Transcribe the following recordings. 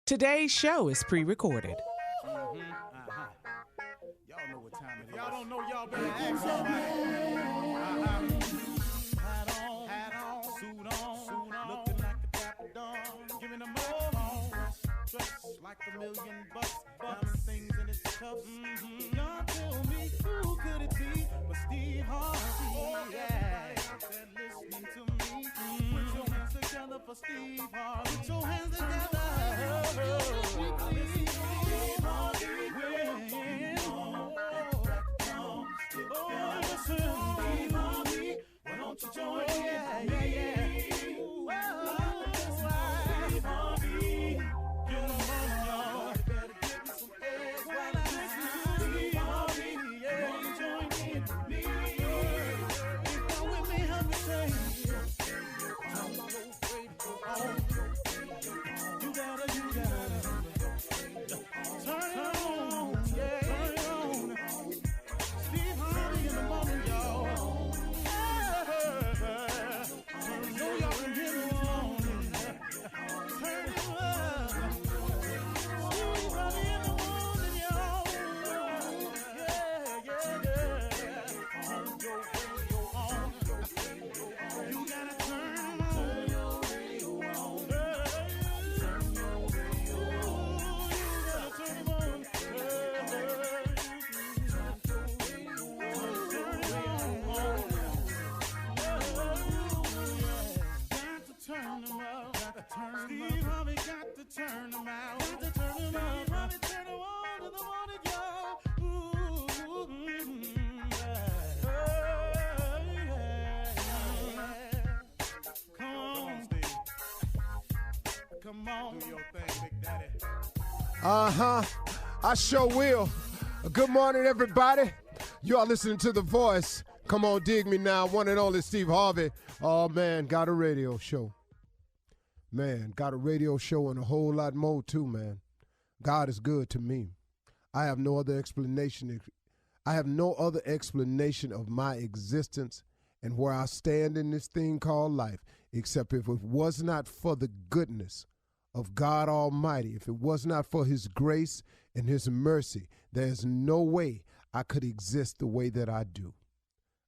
Today's show is pre-recorded. Y'all know what time it is. Y'all don't know, y'all better ask somebody. Hat on, suit on, looking like a dapper dawn, giving them all dressed like $1 million bucks, diamond things in its cuffs. Y'all tell me who could it be but Steve Harvey? Oh yeah, listening to me. Put your hands together for Steve Harvey. Put your hands together. Steve Harvey. Steve Harvey, why don't you join in? Yeah. Steve Harvey, get on, y'all. You better give me some eggs while I listen to Steve Harvey. Yeah, you join in with me. If you're with me, help me say, I'm so afraid to go on. You gotta turn it on, yeah. Turn it on. Steve Harvey in the morning, y'all. I know y'all can hear me on. Turn it up. Steve Harvey in the morning, y'all. Yeah. Turn your radio on. You gotta turn your radio on. Turn your radio on. You gotta turn it on. Turn them up, Steve Harvey got to turn them out. Got to turn them up, Harvey turn them on to the morning, y'all. Come on, Steve. Come on, do your thing, Big Daddy. I sure will. Good morning, everybody. You are listening to The Voice. Come on, dig me now. One and only Steve Harvey. Oh, man, got a radio show. Man, got a radio show and a whole lot more, too, man. God is good to me. I have no other explanation. I have no other explanation of my existence and where I stand in this thing called life, except if it was not for the goodness of God Almighty, if it was not for his grace and his mercy, there's no way I could exist the way that I do.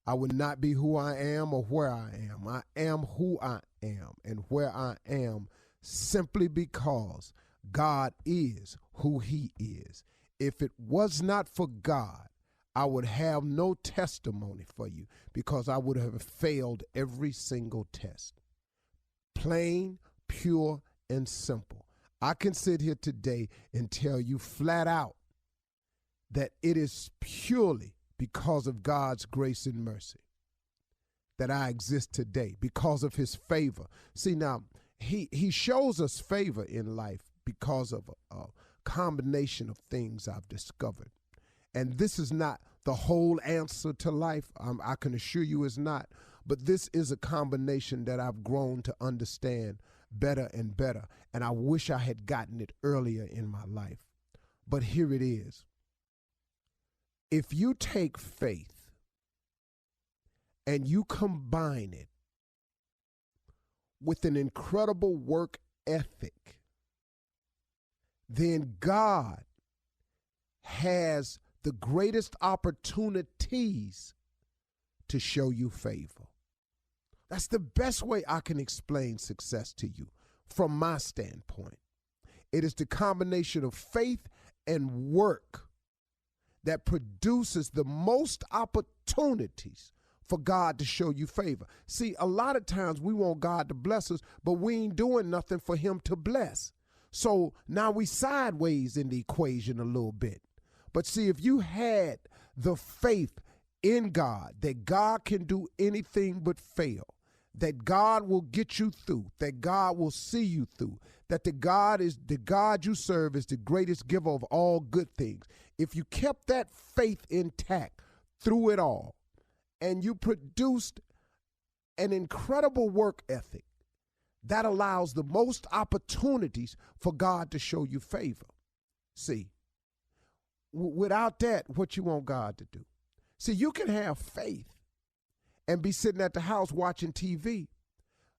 I would not be who I am or where I am. I am who I am and where I am simply because God is who he is. If it was not for God, I would have no testimony for you because I would have failed every single test. Plain, pure, and simple. I can sit here today and tell you flat out that it is purely because of God's grace and mercy that I exist today, because of his favor. See, now, he shows us favor in life because of a combination of things I've discovered. And this is not the whole answer to life. I can assure you it's not. But this is a combination that I've grown to understand better and better. And I wish I had gotten it earlier in my life. But here it is. If you take faith and you combine it with an incredible work ethic, then God has the greatest opportunities to show you favor. That's the best way I can explain success to you from my standpoint. It is the combination of faith and work that produces the most opportunities for God to show you favor. See, a lot of times we want God to bless us, but we ain't doing nothing for him to bless. So now we sideways in the equation a little bit. But see, if you had the faith in God, that God can do anything but fail, that God will get you through, that God will see you through, that the God you serve is the greatest giver of all good things. If you kept that faith intact through it all, and you produced an incredible work ethic, that allows the most opportunities for God to show you favor. See, without that, what you want God to do? See, you can have faith and be sitting at the house watching TV,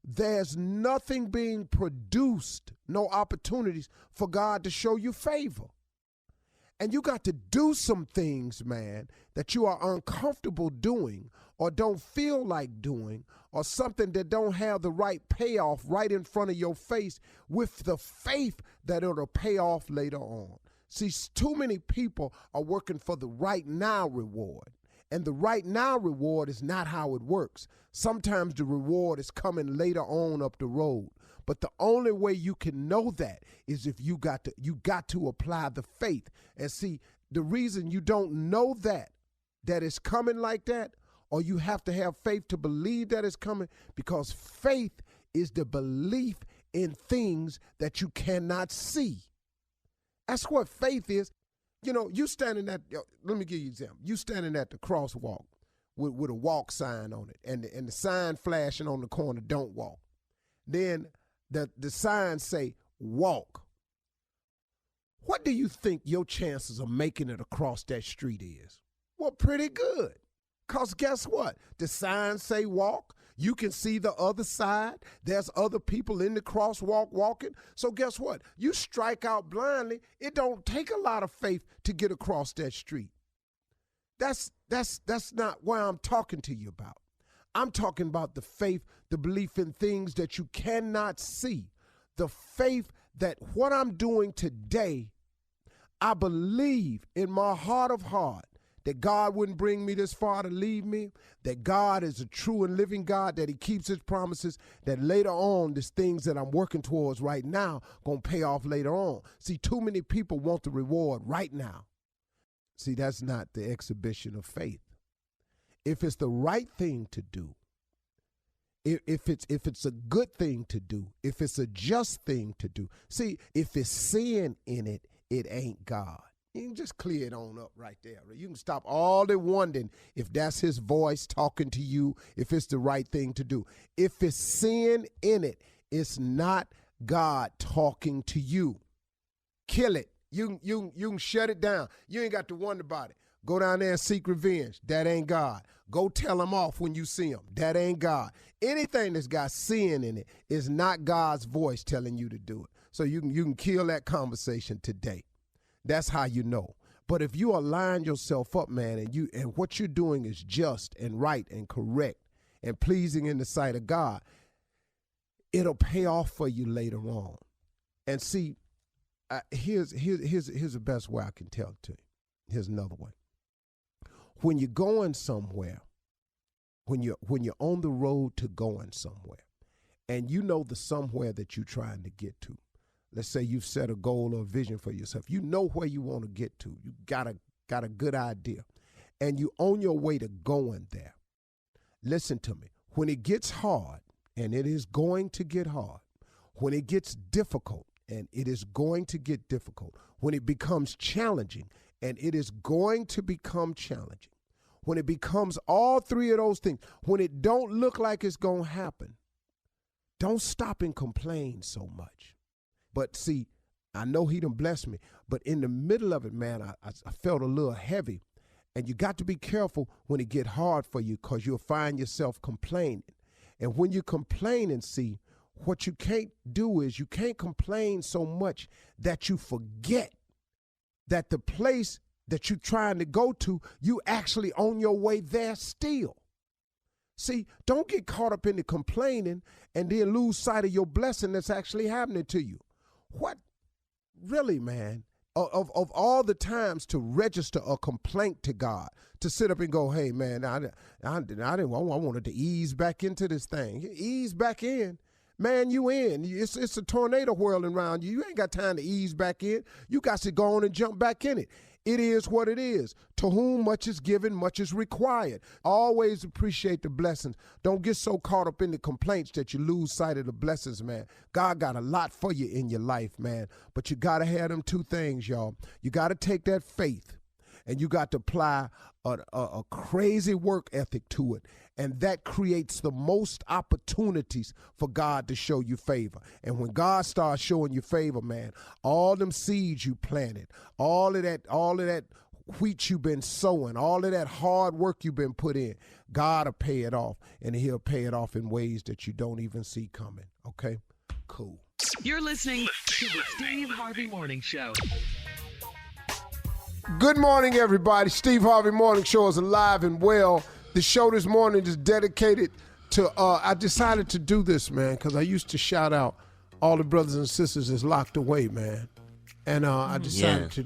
there's nothing being produced, no opportunities for God to show you favor. And you got to do some things, man, that you are uncomfortable doing or don't feel like doing, or something that don't have the right payoff right in front of your face, with the faith that it'll pay off later on. See, too many people are working for the right now reward. And the right now reward is not how it works. Sometimes the reward is coming later on up the road. But the only way you can know that is if you got to apply the faith. And see, the reason you don't know that it's coming like that, or you have to have faith to believe that it's coming, because faith is the belief in things that you cannot see. That's what faith is. You know, you standing at, let me give you an example. You standing at the crosswalk with a walk sign on it, and the sign flashing on the corner, don't walk. Then the sign say, walk. What do you think your chances of making it across that street is? Well, pretty good. Because guess what? The sign say walk. You can see the other side. There's other people in the crosswalk walking. So guess what? You strike out blindly. It don't take a lot of faith to get across that street. That's not what I'm talking to you about. I'm talking about the faith, the belief in things that you cannot see. The faith that what I'm doing today, I believe in my heart of heart that God wouldn't bring me this far to leave me, that God is a true and living God, that he keeps his promises, that later on, these things that I'm working towards right now going to pay off later on. See, too many people want the reward right now. See, that's not the exhibition of faith. If it's the right thing to do, if it's a good thing to do, if it's a just thing to do, see, if it's sin in it, it ain't God. You can just clear it on up right there. You can stop all the wondering if that's his voice talking to you, if it's the right thing to do. If it's sin in it, it's not God talking to you. Kill it. You can shut it down. You ain't got to wonder about it. Go down there and seek revenge. That ain't God. Go tell him off when you see him. That ain't God. Anything that's got sin in it is not God's voice telling you to do it. So you can kill that conversation today. That's how you know. But if you align yourself up, man, and what you're doing is just and right and correct and pleasing in the sight of God, it'll pay off for you later on. And see, here's the best way I can tell it to you. Here's another way. When you're going somewhere, when you're on the road to going somewhere, and you know the somewhere that you're trying to get to. Let's say you've set a goal or a vision for yourself. You know where you want to get to. You got a good idea. And you're on your way to going there. Listen to me. When it gets hard, and it is going to get hard, when it gets difficult, and it is going to get difficult, when it becomes challenging, and it is going to become challenging, when it becomes all three of those things, when it don't look like it's going to happen, don't stop and complain so much. But see, I know he done blessed me, but in the middle of it, man, I felt a little heavy. And you got to be careful when it get hard for you, because you'll find yourself complaining. And when you complain, and see, what you can't do is you can't complain so much that you forget that the place that you're trying to go to, you actually on your way there still. See, don't get caught up in the complaining and then lose sight of your blessing that's actually happening to you. What really, man, of all the times to register a complaint to God, to sit up and go, hey, man, I wanted to ease back into this thing. Ease back in. Man, you in. It's a tornado whirling around you. You ain't got time to ease back in. You got to go on and jump back in it. It is what it is. To whom much is given, much is required. Always appreciate the blessings. Don't get so caught up in the complaints that you lose sight of the blessings, man. God got a lot for you in your life, man. But you got to have them two things, y'all. You got to take that faith, and you got to apply a crazy work ethic to it. And that creates the most opportunities for God to show you favor. And when God starts showing you favor, man, all them seeds you planted, all of that wheat you've been sowing, all of that hard work you've been put in, God will pay it off, and he'll pay it off in ways that you don't even see coming, okay? Cool. You're listening to the Steve Harvey Morning Show. Good morning, everybody. Steve Harvey Morning Show is alive and well. The show this morning is dedicated to, I decided to do this, man, because I used to shout out all the brothers and sisters that's locked away, man. And I decided to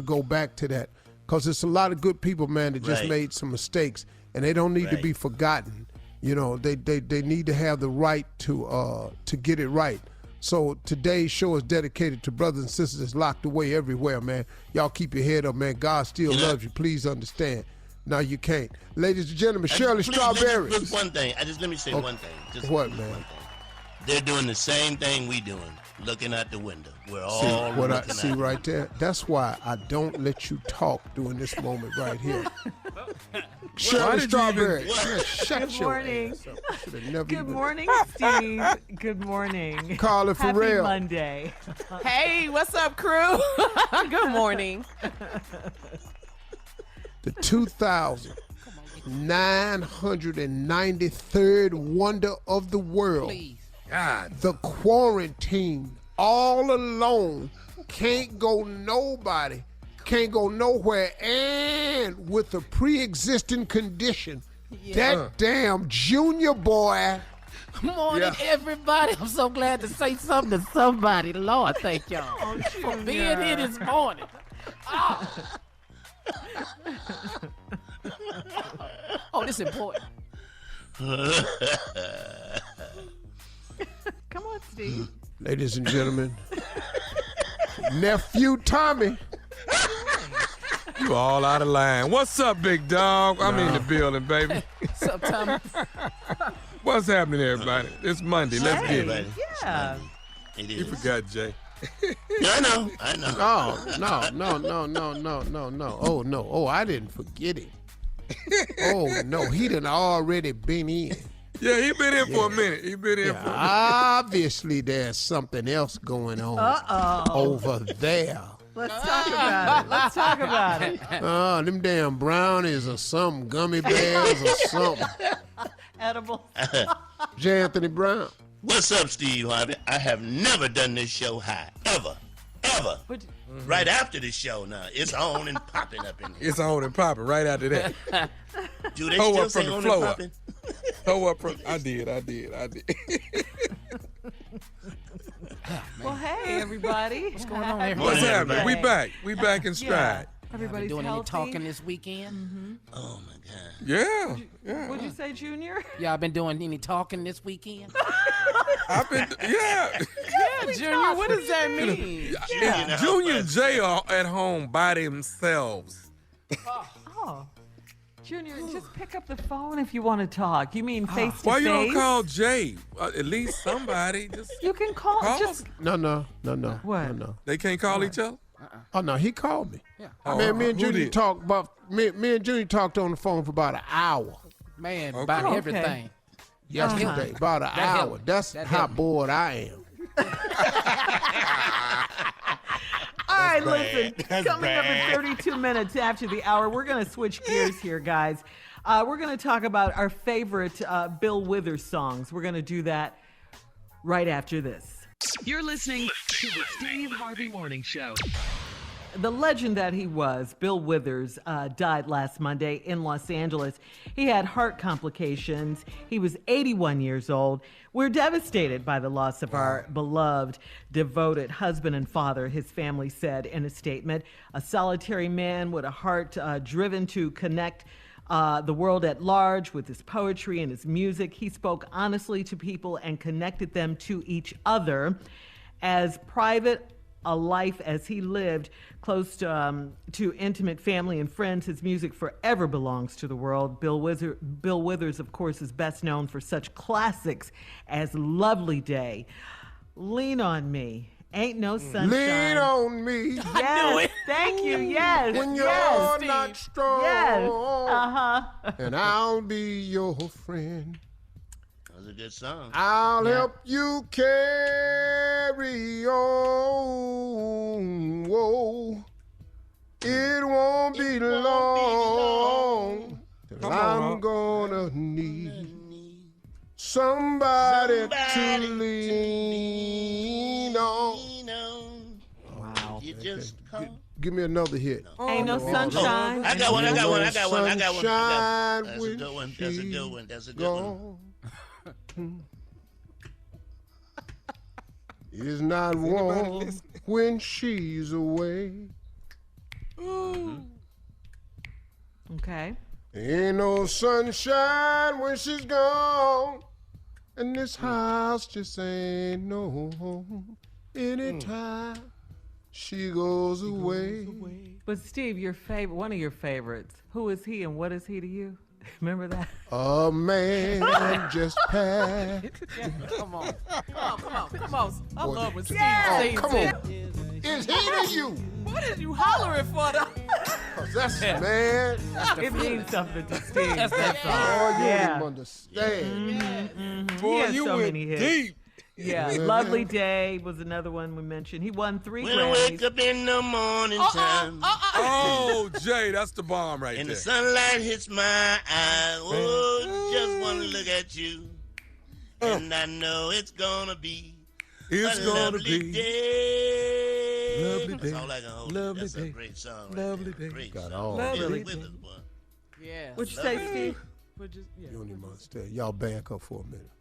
go back to that, because it's a lot of good people, man, that just made some mistakes, and they don't need to be forgotten. You know, they need to have the right to get it right. So today's show is dedicated to brothers and sisters that's locked away everywhere, man. Y'all keep your head up, man. God still loves you. Please understand. No, you can't. Ladies and gentlemen, Shirley Strawberry. Just one thing. Let me say one thing. Just what, man? One thing. They're doing the same thing we doing, looking out the window. We're all looking out. See right there? That's why I don't let you talk during this moment right here. Shirley Strawberry. Good morning. Good morning, Steve. Good morning. Carla Farrell. Happy Monday. Hey, what's up, crew? Good morning. The 2,993rd wonder of the world. God. The quarantine, all alone, can't go nowhere, and with a pre-existing condition. That damn Junior boy. Morning, everybody. I'm so glad to say something to somebody. Lord, thank y'all for being here this morning. Oh, this is important. Come on, Steve. Ladies and gentlemen, nephew Tommy. You all out of line. What's up, big dog? I'm in the building, baby. What's up, Tommy? What's happening, everybody? It's Monday. Let's get it. Yeah. It is. You forgot, Jay. I know. Oh, no. Oh, no. Oh, I didn't forget it. Oh, no. He done already been in. Yeah, he been in for a minute. He been in for a minute. Obviously, there's something else going on over there. Let's talk about it. Oh, them damn brownies or something, gummy bears or something. Edible. J. Anthony Brown. What's up, Steve Harvey? I have never done this show high. Ever. Right after the show now. It's on and popping up in here. It's on and popping right after that. Do they Throw still up say from the on floor and up. popping? Throw up from... I did. Well, hey, everybody. What's going on, everybody? What's happening? Monday. We back in stride. Everybody's doing healthy. any talking this weekend? Mm-hmm. Oh, my God. Yeah. What'd you say, Junior? Y'all been doing any talking this weekend? I've been... Yeah. Junior, what does that mean? Junior and Jay are at home by themselves. Oh. Junior, just pick up the phone if you want to talk. You mean face to face? Why you don't call Jay? At least somebody. Just You can call. Just No. What? No. They can't call each other? Oh, no, he called me. Yeah. Man, me and Who Junior did? talked about, me and Junior talked on the phone for about an hour Man, Okay. about Okay. everything. yesterday. About an hour. helped. That's That how helped. bored I am. All right, listen. Coming up in 32 minutes after the hour, we're going to switch gears here, guys. We're going to talk about our favorite Bill Withers songs. We're going to do that right after this. You're listening to the Steve Harvey Morning Show. The legend that he was, Bill Withers, died last Monday in Los Angeles. He had heart complications. He was 81 years old. We're devastated by the loss of our beloved, devoted husband and father, his family said in a statement. A solitary man with a heart driven to connect the world at large with his poetry and his music. He spoke honestly to people and connected them to each other. As private a life as he lived, close to intimate family and friends, his music forever belongs to the world. Bill Withers, of course, is best known for such classics as Lovely Day, Lean on Me, Ain't No Sunshine. Lean on me. Yes, thank you, yes. When you're yes, not strong. yes, And I'll be your friend. That was a good song. I'll help you carry on. Whoa. somebody to lean on. Wow. You just call. Give me another hit. Ain't no sunshine. I got one. Sunshine That's a when good one. That's a good one. That's a good one. gone. It's not warm when she's away. Okay. Ain't no sunshine when she's gone. And this house just ain't no home anytime she goes away. But Steve, one of your favorites. Who is he and what is he to you? Remember that? A man just passed. Come on. I love when Steve Oh, sings come it. on. Is he to you? What are you hollering for, though? 'Cause that's, man. It means something to Steve. That's that Oh, you Yeah. don't even understand. Boy, He has you so went many hits. deep. Yeah, Lovely Day was another one we mentioned. He won 3 When I wake Grammys. up in the morning time Oh, Jay, that's the bomb right and the there. sunlight hits my eyes, oh, just want to look at you. And I know it's gonna be It's a gonna lovely be day. lovely That's day. all I can hold. Lovely That's day. a great song. Right Lovely there. day. Great Got song. all Lovely With day. us, boy. Yeah. What'd you say, Steve? You don't even understand. Y'all back up for a minute.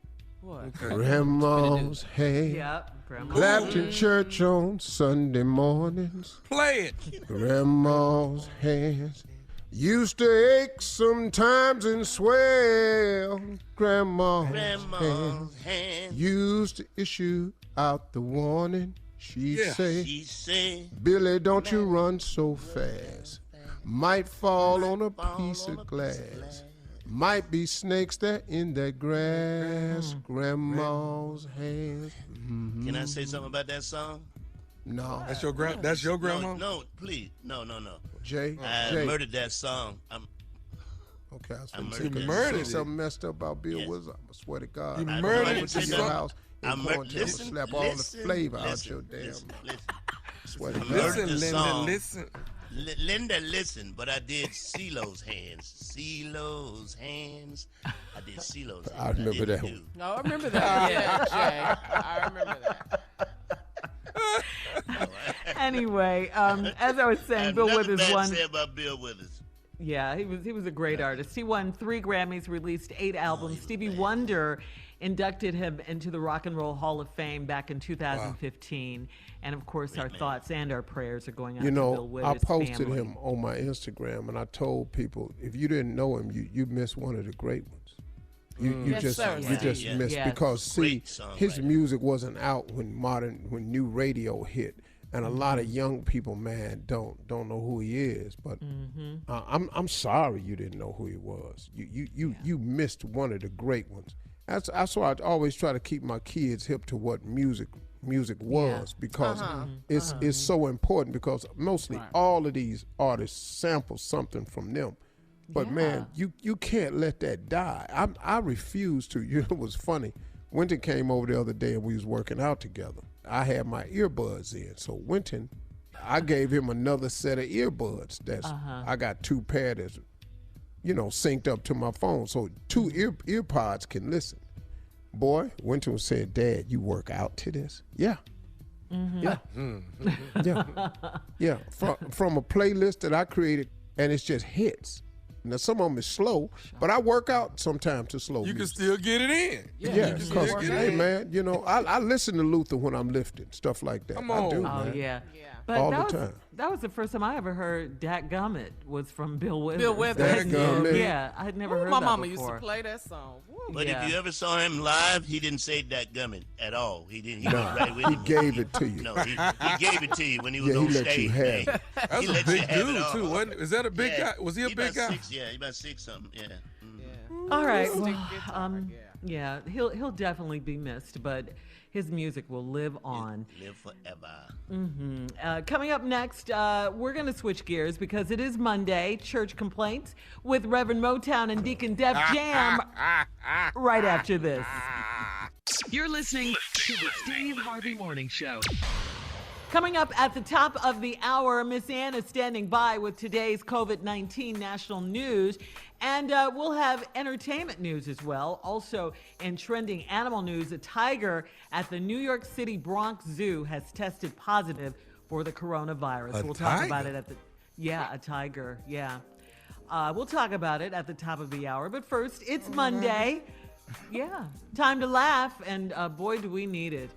What? Grandma's hand Yep, Grandma. clapped in church on Sunday mornings. Play it. Grandma's hands used to ache sometimes and swell. Grandma's hands Grandma's hand. used to issue out the warning. She'd Yeah. say, She said, Billy, don't you run so fast. Might fall on a piece of glass. Might be snakes there in that grass. Grandma's hands. can I say something about that song? No. That's your grandma? No, please. No. Jay, I Jay. murdered that song. Okay, I was I finna murdered say, it. Murdered say something messed up about Bill Yes. Withers. I swear to God. You I murdered went it. to your house in I murdered. quarantine. I'm Listen, gonna slap all the listen, flavor out listen, your damn listen, mouth. listen. Swear to I God. murdered Listen, the Linda, song. listen. Linda, listen, but I did CeeLo's hands. CeeLo's hands. I did CeeLo's hands. I remember didn't that do- No, I remember that. Yeah, Jay. I remember that. Anyway, as I was I saying, have Bill nothing Withers bad to won. say about Bill Withers. Yeah, he was a great artist. He won 3 Grammys, released 8 albums. Stevie Wonder inducted him into the Rock and Roll Hall of Fame back in 2015. And of course, our thoughts and our prayers are going out You to Bill know, Withers' I posted family. him on my Instagram, and I told people, if you didn't know him, you missed one of the great ones. You Yes, just sir. you just Yeah. missed Yes. because see, Great songwriter. his music wasn't out when new radio hit, and a lot of young people, man, don't know who he is. But I'm sorry you didn't know who he was. You missed one of the great ones. That's why I always try to keep my kids hip to what music was, because it's so important, because mostly all of these artists sample something from them. But man, you can't let that die. I refuse to. You know, it was funny. Winton came over the other day and we was working out together. I had my earbuds in, so Winton, I gave him another set of earbuds. I got 2 pairs that's, synced up to my phone, so 2 ear pods can listen. Boy, Winton said, "Dad, you work out to this?" Yeah. Yeah. Yeah. From a playlist that I created, and it's just hits. Now some of them is slow, but I work out sometimes to slow You can music. still get it in. Yeah, can because still get hey it in. man, I listen to Luther when I'm lifting, stuff like that. Come I do, on. Oh, man. yeah. But All that the was, time. That was the first time I ever heard Dat Gummit was from Bill Withers. Bill Withers. Dadgummit. Yeah, I had never heard My that mama before. used to play that song. Woo. But Yeah. if you ever saw him live, he didn't say that gummit at all. He didn't. He No, went right with he it. gave it to you. No, he gave it to you when he was Yeah, he on let you stage. have man. it. That's He a let you big have it dude, all. too, wasn't it? Is that a big Yeah. guy? Was he a He big about guy? 6, yeah, he about 6 something. Yeah. All right. Stick Well, guitar, yeah, he'll definitely be missed, but his music will live on. Live forever. Coming up next, we're going to switch gears because it is Monday, Church Complaints with Reverend Motown and Deacon Def Jam right after this. You're listening to the Steve Harvey Morning Show. Coming up at the top of the hour, Miss Ann is standing by with today's COVID-19 national news. And we'll have entertainment news as well. Also, in trending animal news, a tiger at the New York City Bronx Zoo has tested positive for the coronavirus. We'll talk about it at the... Yeah, a tiger, yeah. We'll talk about it at the top of the hour. But first, it's Monday. Yeah, time to laugh, and boy, do we need it.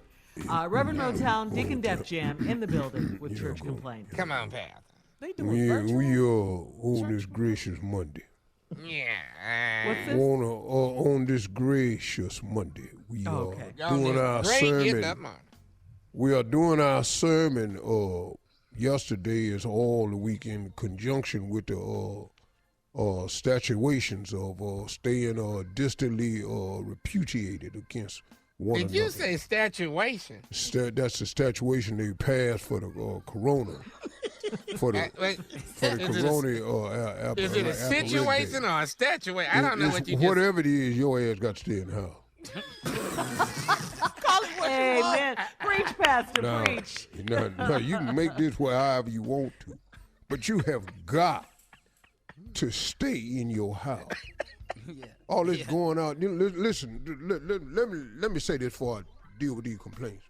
Reverend Motown, Deacon Def Jam in the building with church complaints. Come on, Pat. We on this gracious Monday. Yeah. What's this? On this gracious Monday, we are doing our sermon. We are doing our sermon. Yesterday is all the week in conjunction with the statuations of staying distantly repudiated against one another. Did you say statuation? That's the statuation they passed for the corona. For the corona. Is it a situation or a statuation? I don't know what you just... Whatever it is, your ass got to stay in the house. Call it what you want. Amen. Preach, Pastor, preach. No, you can make this however you want to, but you have got to stay in your house. All this going on. Listen, let me say this before I deal with these complaints.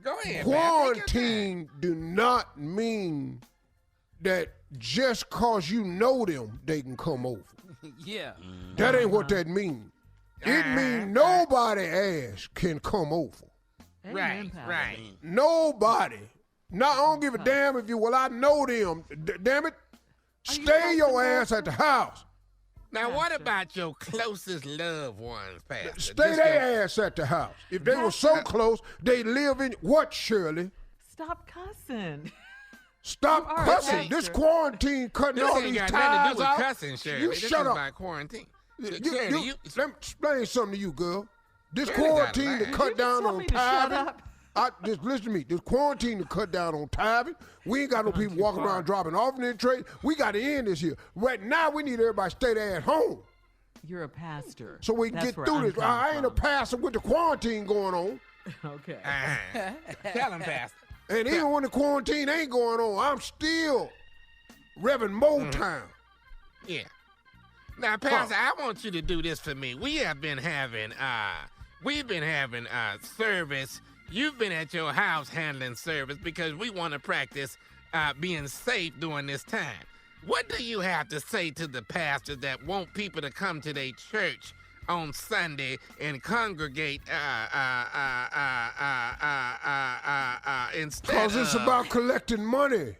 Go ahead. Quarantine do not mean that just cause you know them, they can come over. Yeah. That ain't what that means. It means nobody ass can come over. Right. Nobody. Now, I don't give a damn if you, I know them. Damn it. Stay your ass at the house. Now, what about your closest loved ones, Pastor? Stay their ass at the house. If they were so close, they live in what, Shirley? Stop cussing. Stop cussing. This quarantine cutting all these ties nothing to do with out. cussing, Shirley. You this shut is up. about quarantine. Let me explain something to you, girl. This quarantine to cut down on tithing. Just listen to me. This quarantine to cut down on tithing. We ain't got no people walking around dropping off in their trade. We got to end this here. Right now, we need everybody to stay there at home. You're a pastor. So we can get through this. I ain't a pastor with the quarantine going on. Okay. Tell him, Pastor. And even when the quarantine ain't going on, I'm still Reverend Motown. Yeah. Now, Pastor, I want you to do this for me. We've been having service. You've been at your house handling service because we want to practice being safe during this time. What do you have to say to the pastors that want people to come to their church on Sunday and congregate instead? Because it's about collecting money.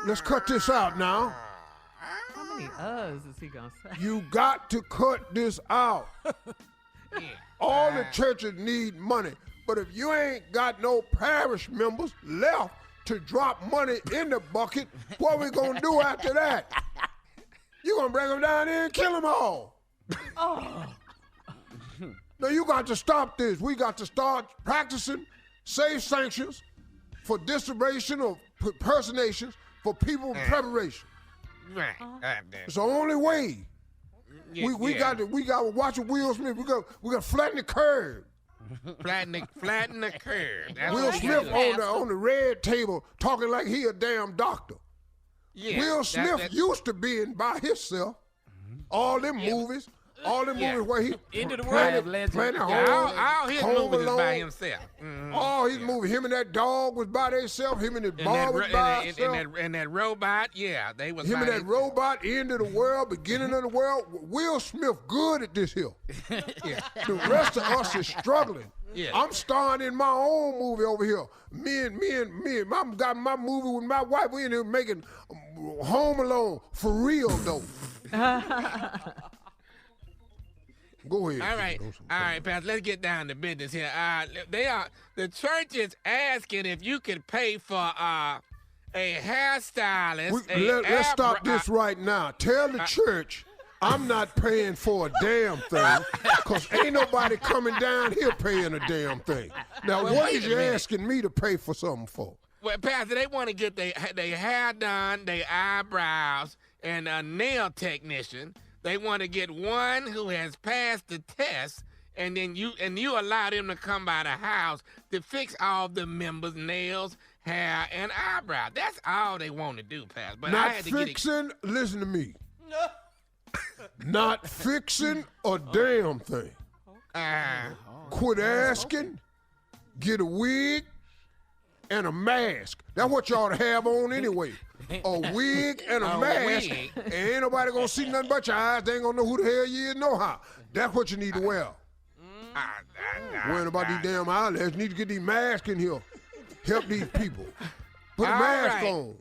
Let's cut this out now. How many is he going to say? You got to cut this out. All the churches need money. But if you ain't got no parish members left to drop money in the bucket, what we gonna do after that? You gonna bring them down there and kill them all. Now you got to stop this. We got to start practicing safe sanctions for distribution of impersonations for people in preparation. Right. It's the only way. We got to watch Will Smith. We got to flatten the curve. Flatten the curve. That's Will Smith on the red table talking like he a damn doctor. Yeah, Will Smith used to being by himself. All them movies. All the movies where he Into the World of Legend. All his movies is by himself. All his movies, him and that dog was by themselves. Him and his bar was by himself. And that robot, they was him by and that robot, end of the world, beginning of the world. Will Smith good at this here. The rest of us is struggling. Yeah. I'm starring in my own movie over here. Me and I got my movie with my wife. We in here making Home Alone for real though. Go ahead. All right, Pastor. Let's get down to business here. The church is asking if you could pay for a hairstylist. Let's stop this right now. Tell the church I'm not paying for a damn thing, because ain't nobody coming down here paying a damn thing. Now, what is you asking me to pay for something for? Well, Pastor, they want to get their hair done, their eyebrows, and a nail technician. They want to get one who has passed the test and then you allow them to come by the house to fix all the members' nails, hair, and eyebrow. That's all they want to do, Pastor. But Not I had to fixing, listen to me. Not fixing a damn thing. Quit asking, get a wig, and a mask. That's what you ought to have on anyway. A wig and a mask. Wig. And ain't nobody gonna see nothing but your eyes. They ain't gonna know who the hell you is, no how. That's what you need to wear. Worrying about these damn eyelashes. You need to get these masks in here. Help these people. Put a mask on.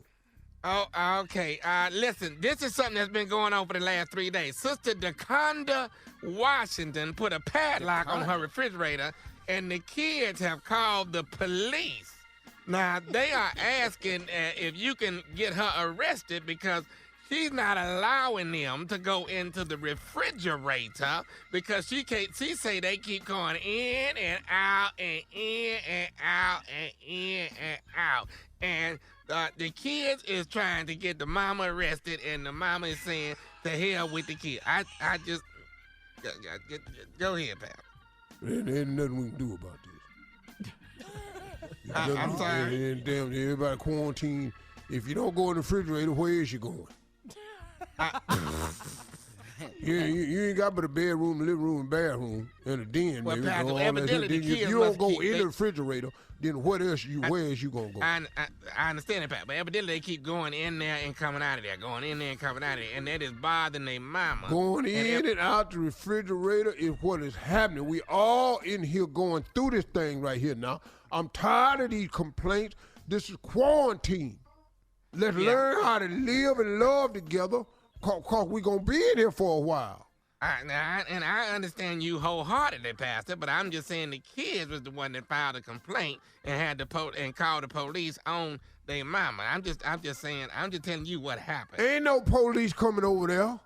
Oh, okay. Listen, this is something that's been going on for the last 3 days. Sister DeConda Washington put a padlock on her refrigerator, and the kids have called the police. Now, they are asking if you can get her arrested because she's not allowing them to go into the refrigerator because she say they keep going in and out and in and out and in and out. And the kids is trying to get the mama arrested, and the mama is saying, to hell with the kid. I just, go ahead, pal. There ain't nothing we can do about this. I'm sorry. Damn, everybody quarantined. If you don't go in the refrigerator, where is you going? You ain't got but a bedroom, living room, and bathroom, and a den. Well, maybe. Pastor, All evidently that. the If kids you don't must go keep- in they- the refrigerator, then where is you gonna go? I understand that, Pat, but evidently they keep going in there and coming out of there, going in there and coming out of there, and that is bothering their mama. Going in and out the refrigerator is what is happening. We all in here going through this thing right here now. I'm tired of these complaints. This is quarantine. Let's learn how to live and love together, cause we gonna be in here for a while. I understand you wholeheartedly, Pastor, but I'm just saying the kids was the one that filed a complaint and had and called the police on their mama. I'm just telling you what happened. Ain't no police coming over there.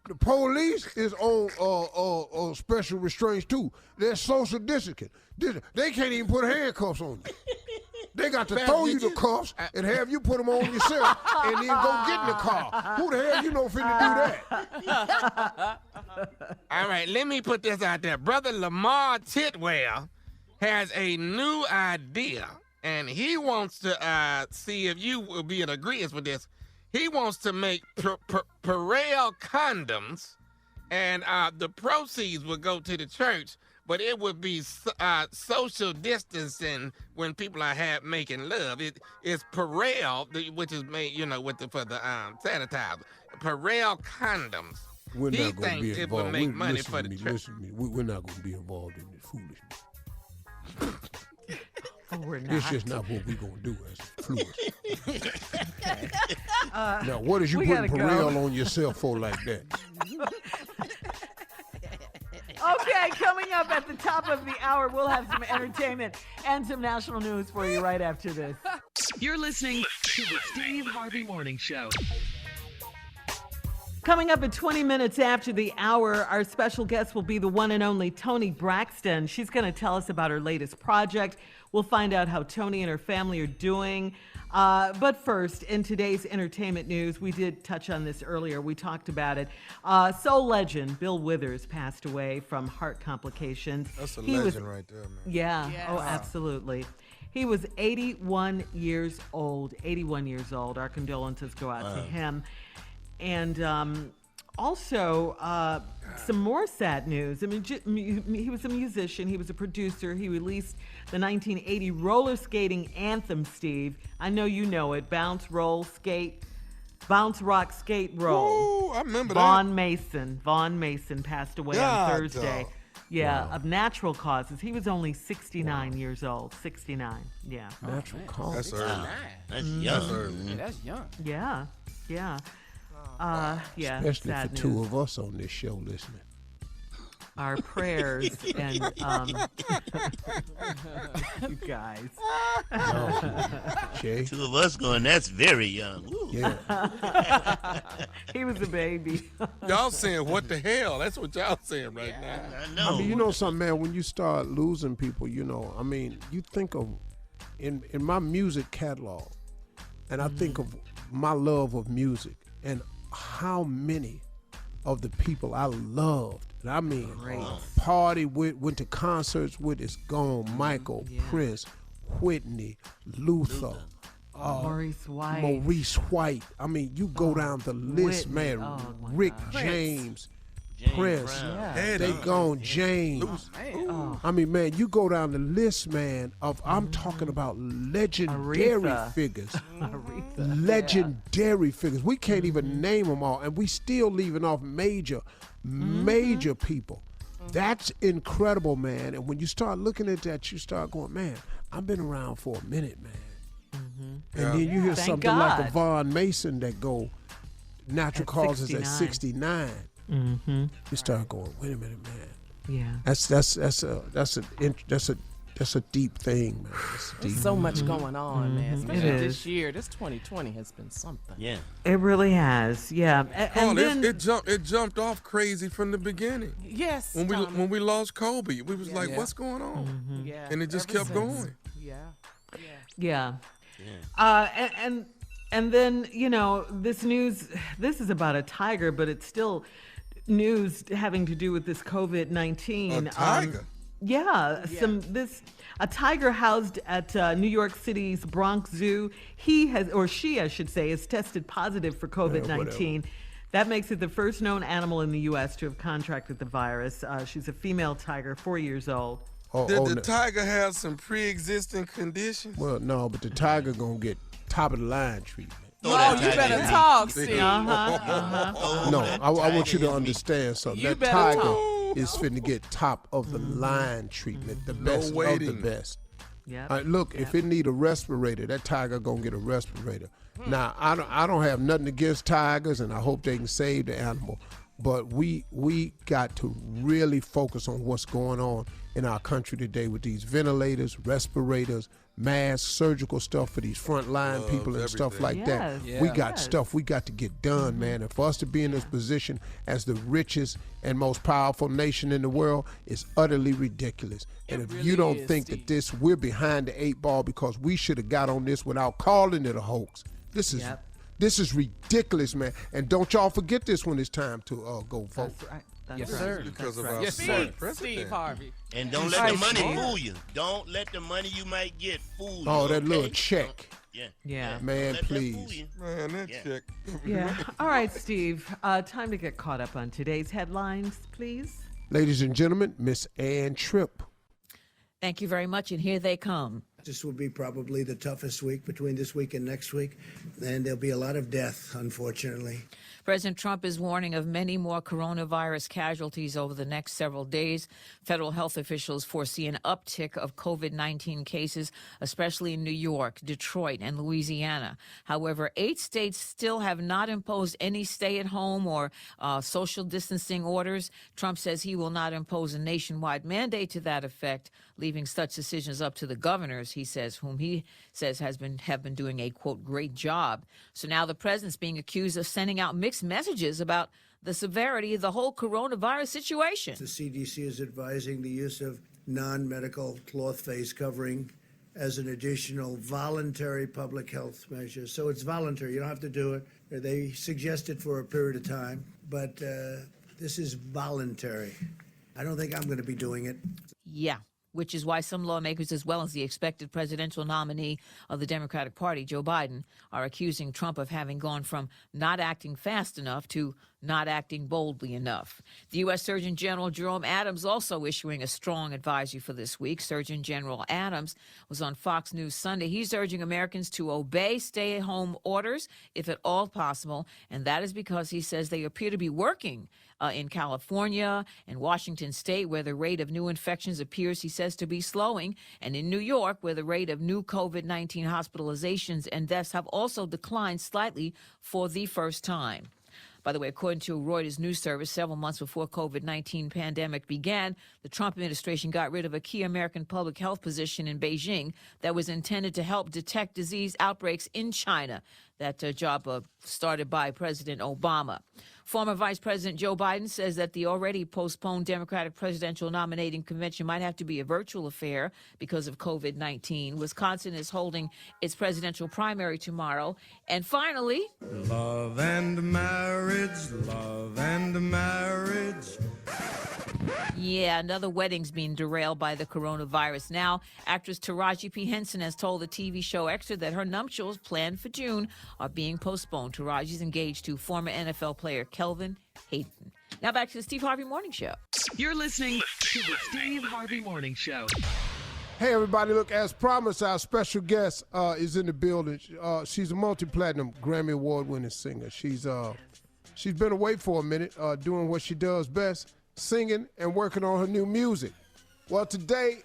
The police is on special restraints too. They're social distancing. They can't even put handcuffs on you. They got to throw you the cuffs and have you put them on yourself and then go get in the car. Who the hell you know finna do that? All right, let me put this out there. Brother Lamar Titwell has a new idea, and he wants to see if you will be in agreement with this. He wants to make Purell condoms, and the proceeds will go to the church, but it would be social distancing when people are making love. It's Purell, which is made, for the sanitizer. Purell condoms. We're He not going to thinks be it involved. will make money for the church. Listen to me. We're not going to be involved in this foolishness. We're not. It's just not what we're going to do as fluids. Now, what is you we putting gotta go. Purell on yourself for like that? Okay, coming up at the top of the hour, we'll have some entertainment and some national news for you right after this. You're listening to the Steve Harvey Morning Show. Coming up at 20 minutes after the hour, our special guest will be the one and only Toni Braxton. She's going to tell us about her latest project. We'll find out how Toni and her family are doing. But first, in today's entertainment news, we did touch on this earlier. We talked about it. Soul legend Bill Withers passed away from heart complications. That's a He was- legend right there, man. Yeah. Yes. Oh, absolutely. He was 81 years old. 81 years old. Our condolences go out to him. And also, some more sad news. I mean, he was a musician. He was a producer. He released the 1980 roller skating anthem, Steve. I know you know it. Bounce, roll, skate. Bounce, rock, skate, roll. Ooh, I remember Vaughn Mason. Vaughn Mason passed away God, on Thursday. dog. Yeah, of natural causes. He was only 69 years old. 69. Yeah. Natural that. cause. That's early. That's young. That's young. Yeah. Yeah. Yeah. Especially sad for two news. of us on this show listening. Our prayers and you guys. Jay? Two of us going, that's very young. Woo. Yeah. He was a baby. Y'all saying what the hell? That's what y'all saying right now. I know. I mean, you know something, man, when you start losing people, you think of, in my music catalog, and I think of my love of music and how many of the people I loved And I mean, party with, went to concerts with, it's gone. Michael, Prince, Whitney, Luther. Maurice White. I mean, you go down the list, man. Rick James, Prince. They gone. James. I mean, man, you go down the list, man, of I'm talking about legendary figures. Legendary figures. We can't even name them all, and we still leaving off major people. That's incredible, man. And when you start looking at that, you start going, man, I've been around for a minute, man. And then you hear something like a Vaughn Mason that go natural causes at 69. You start going, wait a minute, man. Yeah. That's a deep thing, man. There's so much going on, man. Especially this year. This 2020 has been something. Yeah. It really has. Yeah. And then, it jumped off crazy from the beginning. Yes. When we lost Kobe, we was like, what's going on? Yeah. And it just kept going. Yeah. And then, you know, this news, this is about a tiger, but it's still news having to do with this COVID-19. A tiger? A tiger housed at New York City's Bronx Zoo. She, I should say, has tested positive for COVID-19. That makes it the first known animal in the U.S. to have contracted the virus. She's a female tiger, 4 years old. Did the tiger have some pre-existing conditions? Well, no, but the tiger gonna get top of the line treatment. Oh, you better talk, Steve. No, I want you to understand something. You that tiger is finna get top of the line treatment, the best of the best. Look, if it need a respirator, that tiger gonna get a respirator. Now, I don't have nothing against tigers, and I hope they can save the animal. But we got to really focus on what's going on in our country today with these ventilators, respirators, masks, surgical stuff for these frontline people and stuff like that. We got stuff we got to get done, man. And for us to be in this position as the richest and most powerful nation in the world is utterly ridiculous. And if you don't think that we're behind the 8 ball because we should have got on this without calling it a hoax, this is ridiculous, man. And don't y'all forget this when it's time to go vote. That's right. Yes, sir. Because of our Steve Harvey. And don't let the money fool you. Don't let the money you might get fool you. Oh, that little check. Yeah. Man, please. Man, that check. All right, Steve. Time to get caught up on today's headlines, please. Ladies and gentlemen, Miss Ann Tripp. Thank you very much, and here they come. This will be probably the toughest week between this week and next week, and there'll be a lot of death, unfortunately. President Trump is warning of many more coronavirus casualties over the next several days. Federal health officials foresee an uptick of COVID-19 cases, especially in New York, Detroit, and Louisiana. However, 8 states still have not imposed any stay-at-home or social distancing orders. Trump says he will not impose a nationwide mandate to that effect, leaving such decisions up to the governors, he says, whom he says have been doing a, quote, great job. So now the president's being accused of sending out mixed messages about the severity of the whole coronavirus situation. The CDC is advising the use of non-medical cloth face covering as an additional voluntary public health measure. So it's voluntary. You don't have to do it. They suggest it for a period of time, but this is voluntary. I don't think I'm going to be doing it. Yeah. Which is why some lawmakers, as well as the expected presidential nominee of the Democratic Party, Joe Biden, are accusing Trump of having gone from not acting fast enough to not acting boldly enough. The U.S. Surgeon General Jerome Adams also issuing a strong advisory for this week. Surgeon General Adams was on Fox News Sunday. He's urging Americans to obey stay-at-home orders, if at all possible, and that is because he says they appear to be working in California and Washington State, where the rate of new infections appears, he says, to be slowing, and in New York, where the rate of new COVID-19 hospitalizations and deaths have also declined slightly for the first time. By the way, according to Reuters news service, several months before COVID-19 pandemic began, the Trump administration got rid of a key American public health position in Beijing that was intended to help detect disease outbreaks in China. that job started by President Obama. Former Vice President Joe Biden says that the already postponed Democratic presidential nominating convention might have to be a virtual affair because of COVID-19. Wisconsin is holding its presidential primary tomorrow. And finally, Love and marriage, love and marriage. yeah, another wedding's being derailed by the coronavirus. Now, actress Taraji P. Henson has told the TV show Extra that her nuptials planned for June are being postponed. Taraji's engaged to former NFL player Kelvin Hayden. Now back to the Steve Harvey Morning Show. You're listening to the Steve Harvey Morning Show. Hey, everybody, look, as promised, our special guest is in the building. She's a multi-platinum Grammy Award-winning singer. She's been away for a minute doing what she does best, singing and working on her new music. Well, today,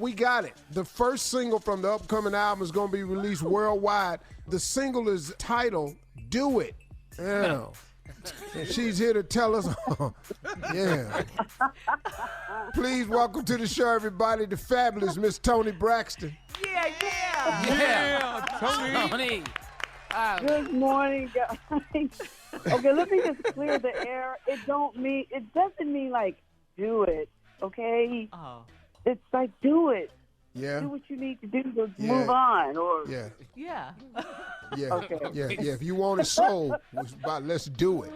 we got it. The first single from the upcoming album is going to be released worldwide. The single is titled, Do It. Yeah. And she's here to tell us, yeah. Please welcome to the show, everybody, the fabulous Miss Toni Braxton. Yeah, Toni. Good morning, guys. Okay, let me just clear the air. It doesn't mean like do it, okay? Oh. It's like do it. Yeah. Do what you need to do to move on, or Yeah. Yeah. Yeah. Okay. Yeah. If you want it sold, it's about let's do it.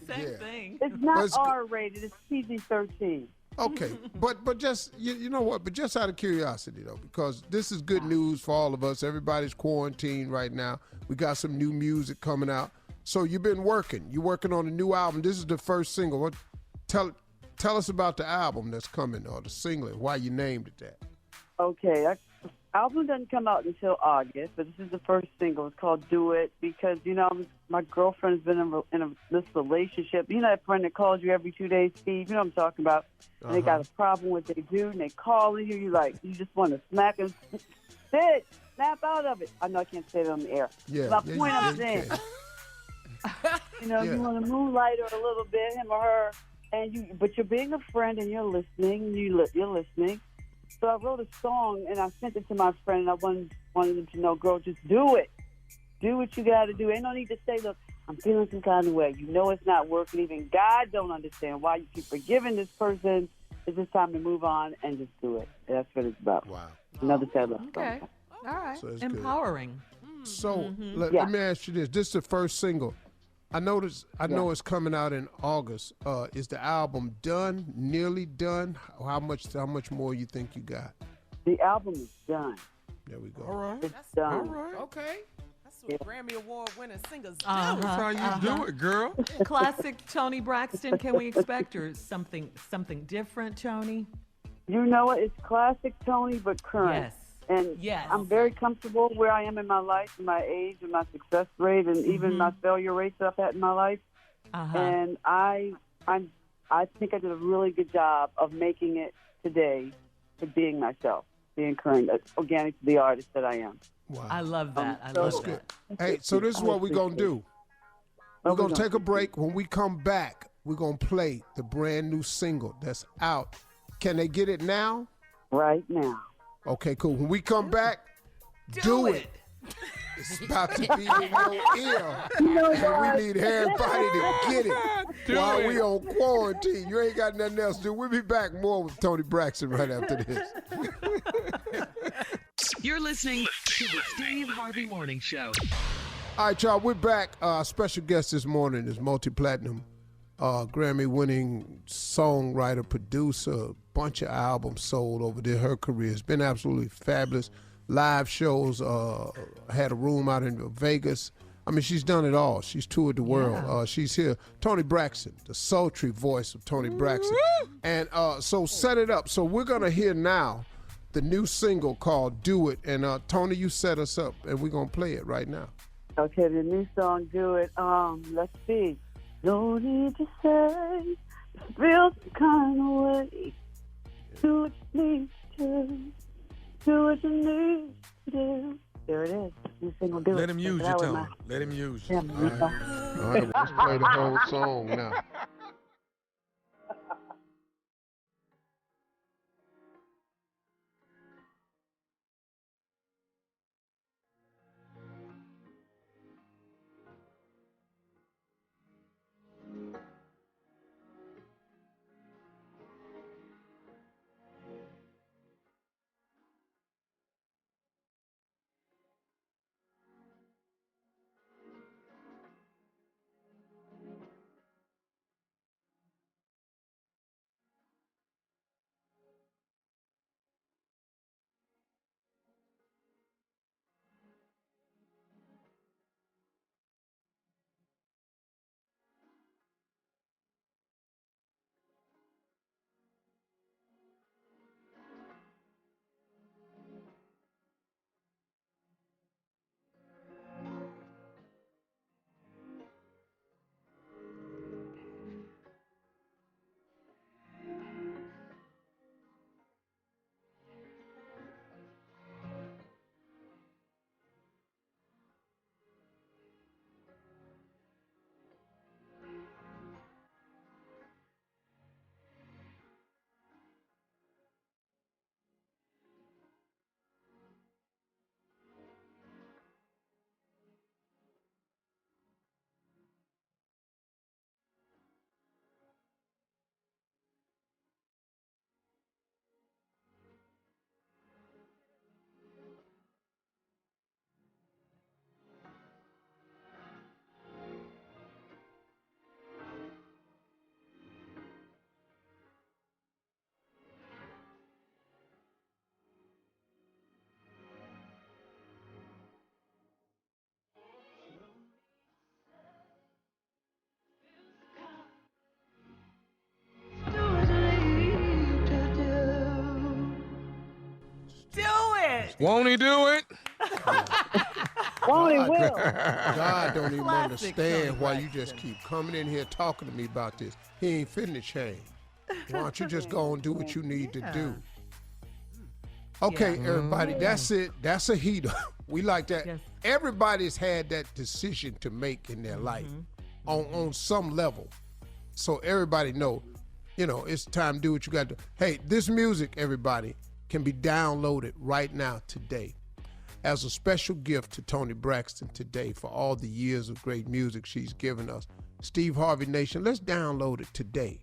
Same thing. it's not R-rated. It's PG-13. Okay, but just you know what? But just out of curiosity though, because this is good news for all of us. Everybody's quarantined right now. We got some new music coming out. So you've been working. You're working on a new album. This is the first single. What? Tell us about the album that's coming, or the single, and why you named it that. Okay, album doesn't come out until August, but this is the first single. It's called "Do It" because my girlfriend's been in this relationship. You know that friend that calls you every 2 days, Steve. You know what I'm talking about. And they got a problem with what they do, and they call you. You just want to smack them. Sit, snap out of it. I know I can't say that on the air. Yeah. My point I'm saying, you want to moonlight her a little bit, him or her, but you're being a friend and you're listening. You're listening. So I wrote a song and I sent it to my friend, and I wanted him to know, girl, just do it. Do what you got to do. Ain't no need to say, look, I'm feeling some kind of way. You know it's not working. Even God don't understand why you keep forgiving this person. It's just time to move on and just do it. That's what it's about. Wow. Another sad love Okay. song. All right. So it's Empowering. So let me ask you this. This is the first single. I know it's coming out in August. Is the album done? Nearly done? How much more you think you got? The album is done. There we go. All right. It's done. All right. Okay. That's what Grammy Award winning singers do. That's how you do it, girl. Classic Toni Braxton. Can we expect her something different, Toni? You know what? It's classic Toni, but current. Yes. And Yes. I'm very comfortable where I am in my life, and my age, and my success rate, and even my failure rates that I've had in my life. And I think I did a really good job of making it today to being myself, being current, organic to the artist that I am. Wow. I love that. That's good. Hey, so this is what we're going to do. We're going to take a break. When we come back, we're going to play the brand new single that's out. Can they get it now? Right now. Okay, cool. When we come back, do it. It's about to be in your ear. And we need everybody to get it while we on quarantine. You ain't got nothing else to do. We'll be back more with Toni Braxton right after this. You're listening to the Steve Harvey Morning Show. All right, y'all, we're back. Our special guest this morning is multi-platinum Grammy-winning songwriter, producer, bunch of albums sold over her career. It's been absolutely fabulous. Live shows, had a room out in Vegas. I mean, she's done it all. She's toured the world. She's here. Toni Braxton, the sultry voice of Toni Braxton. And so set it up. So we're going to hear now the new single called Do It. And Toni, you set us up, and we're going to play it right now. Okay, the new song, Do It. Let's see. No need to say, feel some kind of way. Do what you need to. Do what you need to do. There it is. New single, Do It. Let him use you, Toni. Let him use you. All right, let's play the whole song now. it. Won't he do it? Won't he will. God don't even Classic understand Toni why you Braxton. just keep coming in here talking to me about this. He ain't finna change. Why don't you just go and do what you need to do? Okay, everybody, that's it. That's a heater. We like that. Yes. Everybody's had that decision to make in their life on some level. So everybody know, it's time to do what you got to do. Hey, this music, everybody, can be downloaded right now today as a special gift to Toni Braxton today for all the years of great music she's given us. Steve Harvey Nation, let's download it today.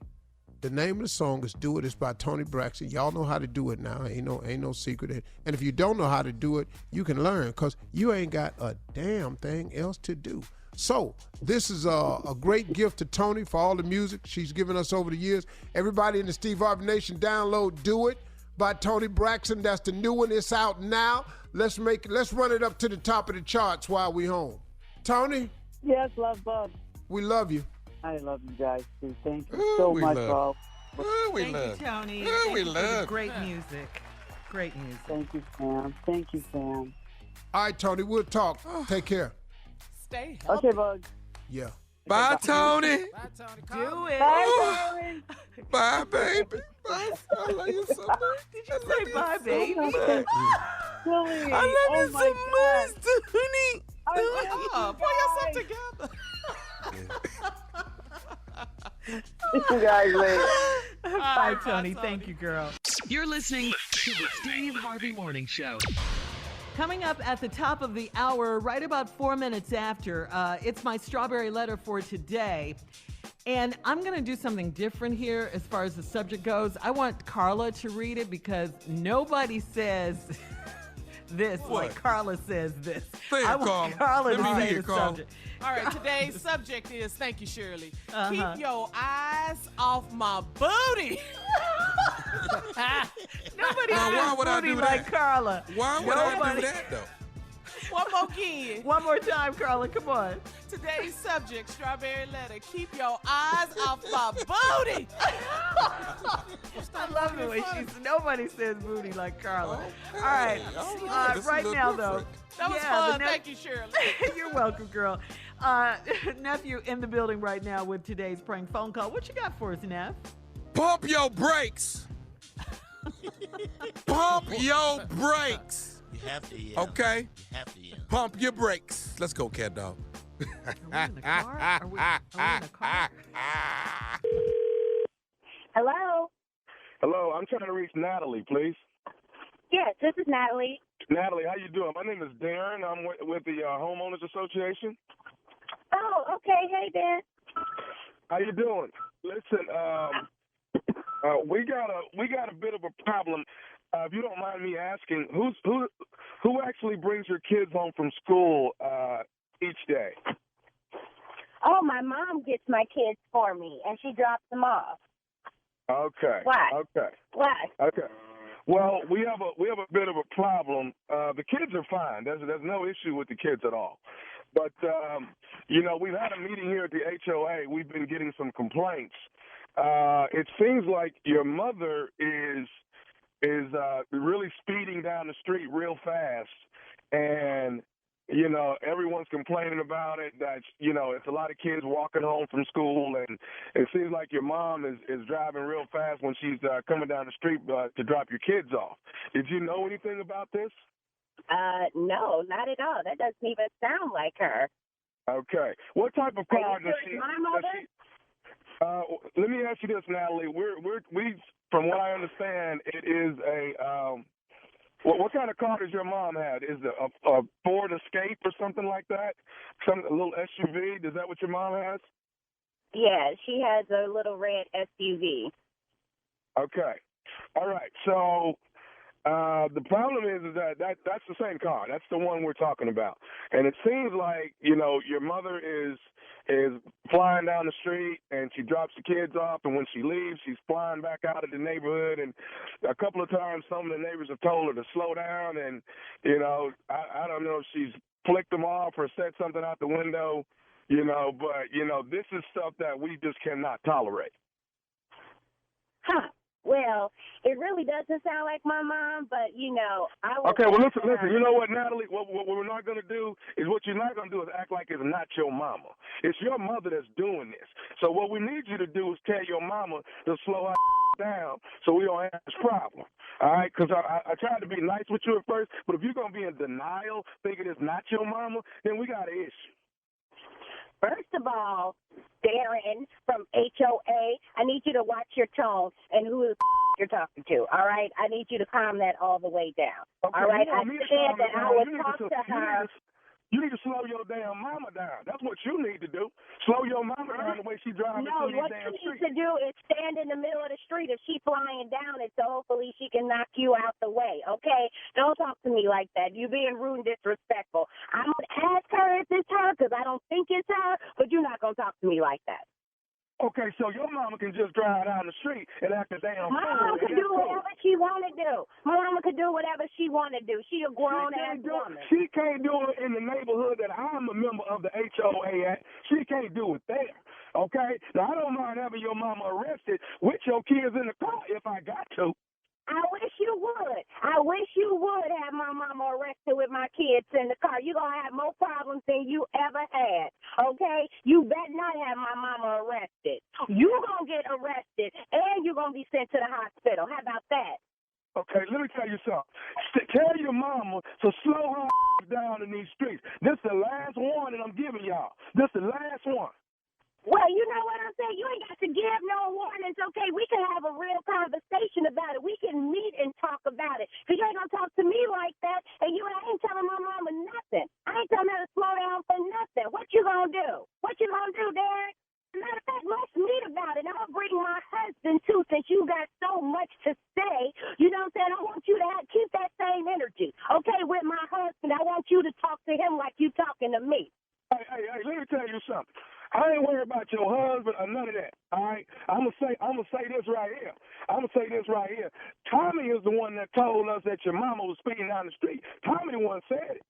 The name of the song is Do It. It's by Toni Braxton. Y'all know how to do it now. Ain't no secret. And if you don't know how to do it, you can learn because you ain't got a damn thing else to do. So this is a great gift to Toni for all the music she's given us over the years. Everybody in the Steve Harvey Nation, download Do It by Toni Braxton. That's the new one. It's out now. Let's run it up to the top of the charts while we home. Toni? Yes, love bug. We love you. I love you guys too. Thank you so much for all. Thank you, Toni. Thank you for the great music. Great music. Thank you, Sam. Thank you, Sam. All right, Toni, we'll talk. Take care. Stay healthy. Okay, bug. Yeah. Bye, Toni. Bye, Toni. Do it. Bye, Tony. Bye, baby. Bye. I love you so much. Did you say bye, baby? Silly. I love you so God. much, Toni. Oh, pull yourself together. You guys later. Bye, Toni. Thank you, girl. You're listening to the Steve Harvey Morning Show. Coming up at the top of the hour, right about 4 minutes after, it's my strawberry letter for today. And I'm going to do something different here as far as the subject goes. I want Carla to read it because nobody says this like Carla says this. Say it, I want Carla Let to me say hear the it, Carla. subject. All right, today's subject is, thank you, Shirley, Uh-huh. keep your eyes off my booty. Nobody Now, why says would I booty do like that? Carla. Why would I Nobody. do that, though? One more again. One more time, Carla. Come on. Today's subject, strawberry letter, keep your eyes off my booty. I love the way nobody says booty like Carla. All right. This is a Right little now, though. different. That was Yeah, the fun. Thank you, Shirley. You're welcome, girl. Nephew in the building right now with today's prank phone call. What you got for us, Neff? Pump your brakes. Pump your brakes. You have to yell. Okay? You have to yell. Pump your brakes. Let's go, cat dog. Are we in the car? Are we in the car? Hello? Hello, I'm trying to reach Natalie, please. Yes, this is Natalie. Natalie, how you doing? My name is Darren. I'm with the Homeowners Association. Oh, okay. Hey, Dan. How you doing? Listen, we got a bit of a problem. If you don't mind me asking, who actually brings your kids home from school each day? Oh, my mom gets my kids for me, and she drops them off. Okay. Why? Okay. Why? Okay. Well, we have a bit of a problem. The kids are fine. There's no issue with the kids at all. But we've had a meeting here at the HOA. We've been getting some complaints. It seems like your mother is really speeding down the street real fast, and everyone's complaining about it. That it's a lot of kids walking home from school, and it seems like your mom is driving real fast when she's coming down the street to drop your kids off. Did you know anything about this? No, not at all. That doesn't even sound like her. Okay. What type of car does she? My mother? Let me ask you this, Natalie. We from what I understand, it is a what kind of car does your mom have? Is it a Ford Escape or something like that? A little SUV? Is that what your mom has? Yeah, she has a little red SUV. Okay. All right. So the problem is that's the same car. That's the one we're talking about. And it seems like, your mother is flying down the street and she drops the kids off, and when she leaves, she's flying back out of the neighborhood. And a couple of times some of the neighbors have told her to slow down, and, I don't know if she's flicked them off or said something out the window, but, this is stuff that we just cannot tolerate. Huh. Well, it really doesn't sound like my mom, but, I was... Okay, well, listen. You know what, Natalie? What we're not going to do is what you're not going to do is act like it's not your mama. It's your mother that's doing this. So what we need you to do is tell your mama to slow her down so we don't have this problem. All right? Because I tried to be nice with you at first, but if you're going to be in denial, thinking it's not your mama, then we got an issue. First of all, Darren from HOA, I need you to watch your tone and who the you're talking to, all right? I need you to calm that all the way down, okay, all right? I said that I would talk to her. You need to slow your damn mama down. That's what you need to do. Slow your mama down the way she drives through these damn streets. No, what you need to do is stand in the middle of the street. If she's flying down it, so hopefully she can knock you out the way, okay? Don't talk to me like that. You're being rude and disrespectful. I'm going to ask her if it's her because I don't think it's her, but you're not going to talk to me like that. Okay, so your mama can just drive down the street and act a damn fool. My mama can do whatever she want to do. My mama can do whatever she want to do. She a grown-ass woman. She can't do it in the neighborhood that I'm a member of the HOA at. She can't do it there, okay? Now, I don't mind having your mama arrested with your kids in the car if I got to. I wish you would. I wish you would have my mama arrested with my kids in the car. You're going to have more problems than you ever had, okay? You better not have my mama arrested. You're going to get arrested, and you're going to be sent to the hospital. How about that? Okay, let me tell you something. Tell your mama to slow her down in these streets. This is the last warning I'm giving y'all. This is the last one. Well, you know what I'm saying? You ain't got to give no warnings, okay? We can have a real conversation about it. We can meet and talk about it. Because you ain't going to talk to me like that, and you ain't telling my mama nothing. I ain't telling her to slow down for nothing. What you going to do? What you going to do, Derek? Matter of fact, let's meet about it. I'm going to bring my husband, too, since you got so much to say. You know what I'm saying? I want you to keep that same energy, okay, with my husband. I want you to talk to him like you talking to me. Hey, let me tell you something. I ain't worried about your husband or none of that, all right? I'm gonna say this right here. Tommy is the one that told us that your mama was speeding down the street. Tommy the one said it.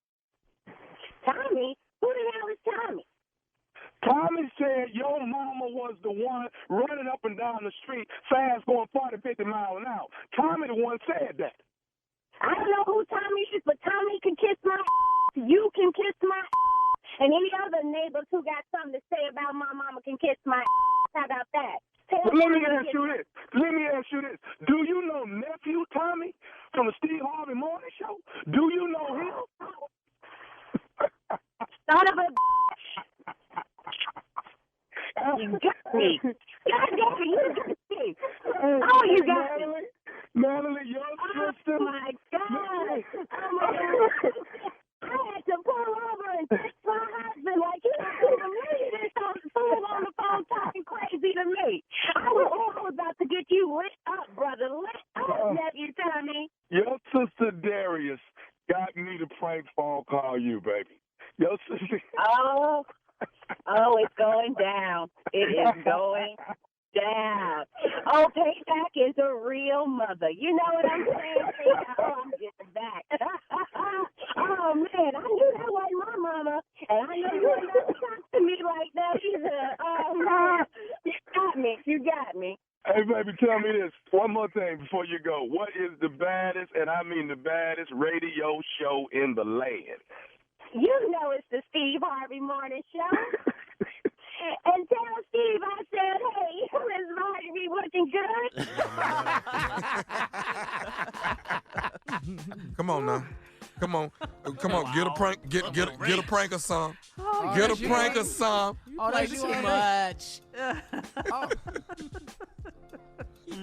Tommy? Who the hell is Tommy? Tommy said your mama was the one running up and down the street fast, going 40, 50 miles an hour. Tommy the one said that. I don't know who Tommy is, but Tommy can kiss my You can kiss my and any other neighbors who got something to say about my mama can kiss my How about that? Well, let me ask you this. Do you know nephew Tommy from the Steve Harvey Morning Show? Do you know him? Son of a You got me. God damn it, you got me. Oh, you got me. Natalie, your sister. Oh, my God. Oh, my God. I had to pull over and text my husband like he was to me. This fool on the phone talking crazy to me. I was about to get you lit up, brother. Lit up, nephew Tommy. Your sister Darius got me to prank phone call you, baby. Your sister. Oh, it's going down. It is going down. Oh, Payback is a real mother. You know what I'm saying? Oh, I'm getting back. Oh, man, I knew that wasn't my mama, and I know you ain't never talk to me like that either. Oh, you got me. Hey, baby, tell me this. One more thing before you go. What is the baddest, and I mean the baddest, radio show in the land? You know it's the Steve Harvey Morning Show. And tell Steve I said, hey, Miss Marty be looking good. Come on now. Come on. Get a prank. Get a prank or something. Get a prank or something. Oh, that's too much.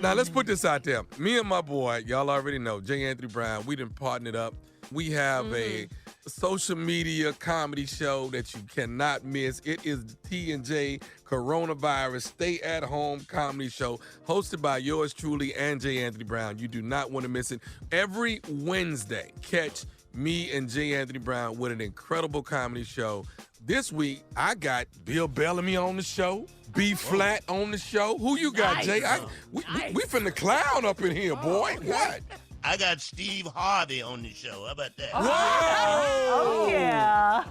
Now let's put this out there. Me and my boy, y'all already know, J. Anthony Brown, we done partnered up. We have a social media comedy show that you cannot miss. It is the T&J Coronavirus Stay at Home Comedy Show, hosted by yours truly and J. Anthony Brown. You do not want to miss it. Every Wednesday, catch me and J. Anthony Brown with an incredible comedy show. This week, I got Bill Bellamy on the show, B Flat on the show. Who you got, Jay? We finna clown up in here, boy. What? I got Steve Harvey on the show. How about that? Oh, yeah.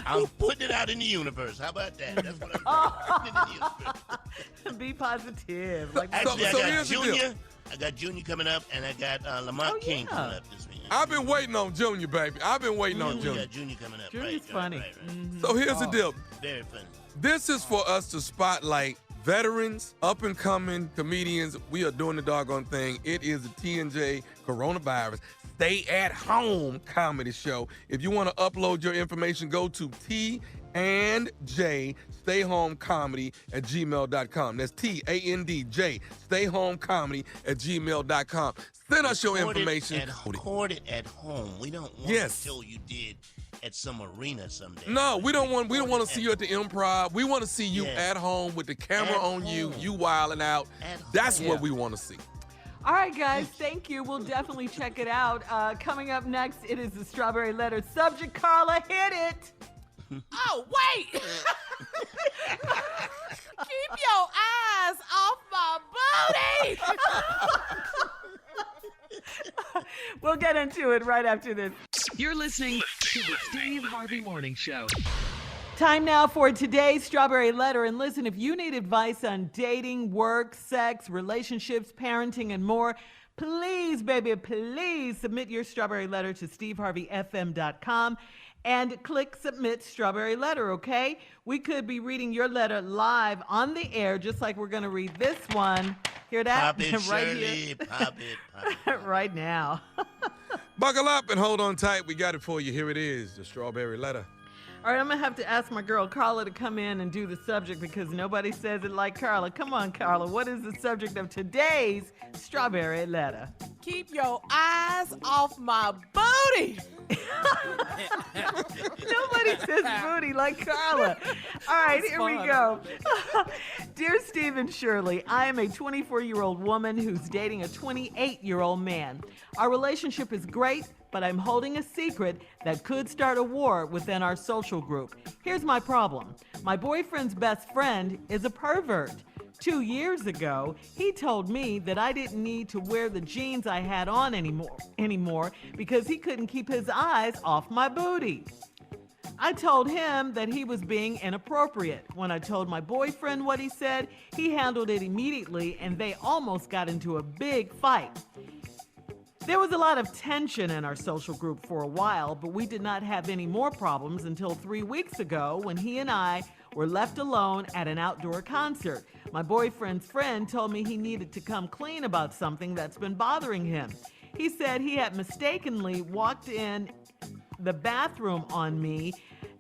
I'm putting it out in the universe. How about that? That's what I'm putting in the universe. Be positive. Like, Actually, so I got here's the deal. Junior. I got Junior coming up, and I got Lamont King coming up this week. I've been waiting on Junior, baby. I've been waiting on Junior. Yeah, Junior coming up. Junior's funny. Right. So here's the deal. Very funny. This is for us to spotlight veterans, up-and-coming comedians. We are doing the doggone thing. It is the T&J Coronavirus Stay at Home comedy show. If you want to upload your information, go to T&J stayhomecomedy@gmail.com. That's TANDJ stayhomecomedy@gmail.com. Send us your information. Record it at home. We don't want to show you did at some arena someday. No, we don't want to see you at the Improv. We want to see you at home with the camera on you wilding out. That's what we want to see. All right, guys, thank you. We'll definitely check it out. Coming up next, it is the Strawberry Letter subject. Carla, hit it. Oh, wait. Keep your eyes off my booty. We'll get into it right after this. You're listening to the Steve Harvey Morning Show. Time now for today's Strawberry Letter. And listen, if you need advice on dating, work, sex, relationships, parenting, and more, please, baby, please submit your Strawberry Letter to steveharveyfm.com and click Submit Strawberry Letter, okay? We could be reading your letter live on the air, just like we're going to read this one. Hear that? Pop it, right Shirley. here. Pop it. Right now. Buckle up and hold on tight. We got it for you. Here it is, the Strawberry Letter. All right, I'm going to have to ask my girl Carla to come in and do the subject because nobody says it like Carla. Come on, Carla. What is the subject of today's Strawberry Letter? Keep your eyes off my booty. Nobody says booty like Carla. All right, here we go. Dear Steve and Shirley, I am a 24-year-old woman who's dating a 28-year-old man. Our relationship is great, but I'm holding a secret that could start a war within our social group. Here's my problem. My boyfriend's best friend is a pervert. 2 years ago, he told me that I didn't need to wear the jeans I had on anymore because he couldn't keep his eyes off my booty. I told him that he was being inappropriate. When I told my boyfriend what he said, he handled it immediately and they almost got into a big fight. There was a lot of tension in our social group for a while, but we did not have any more problems until 3 weeks ago when he and I were left alone at an outdoor concert. My boyfriend's friend told me he needed to come clean about something that's been bothering him. He said he had mistakenly walked in the bathroom on me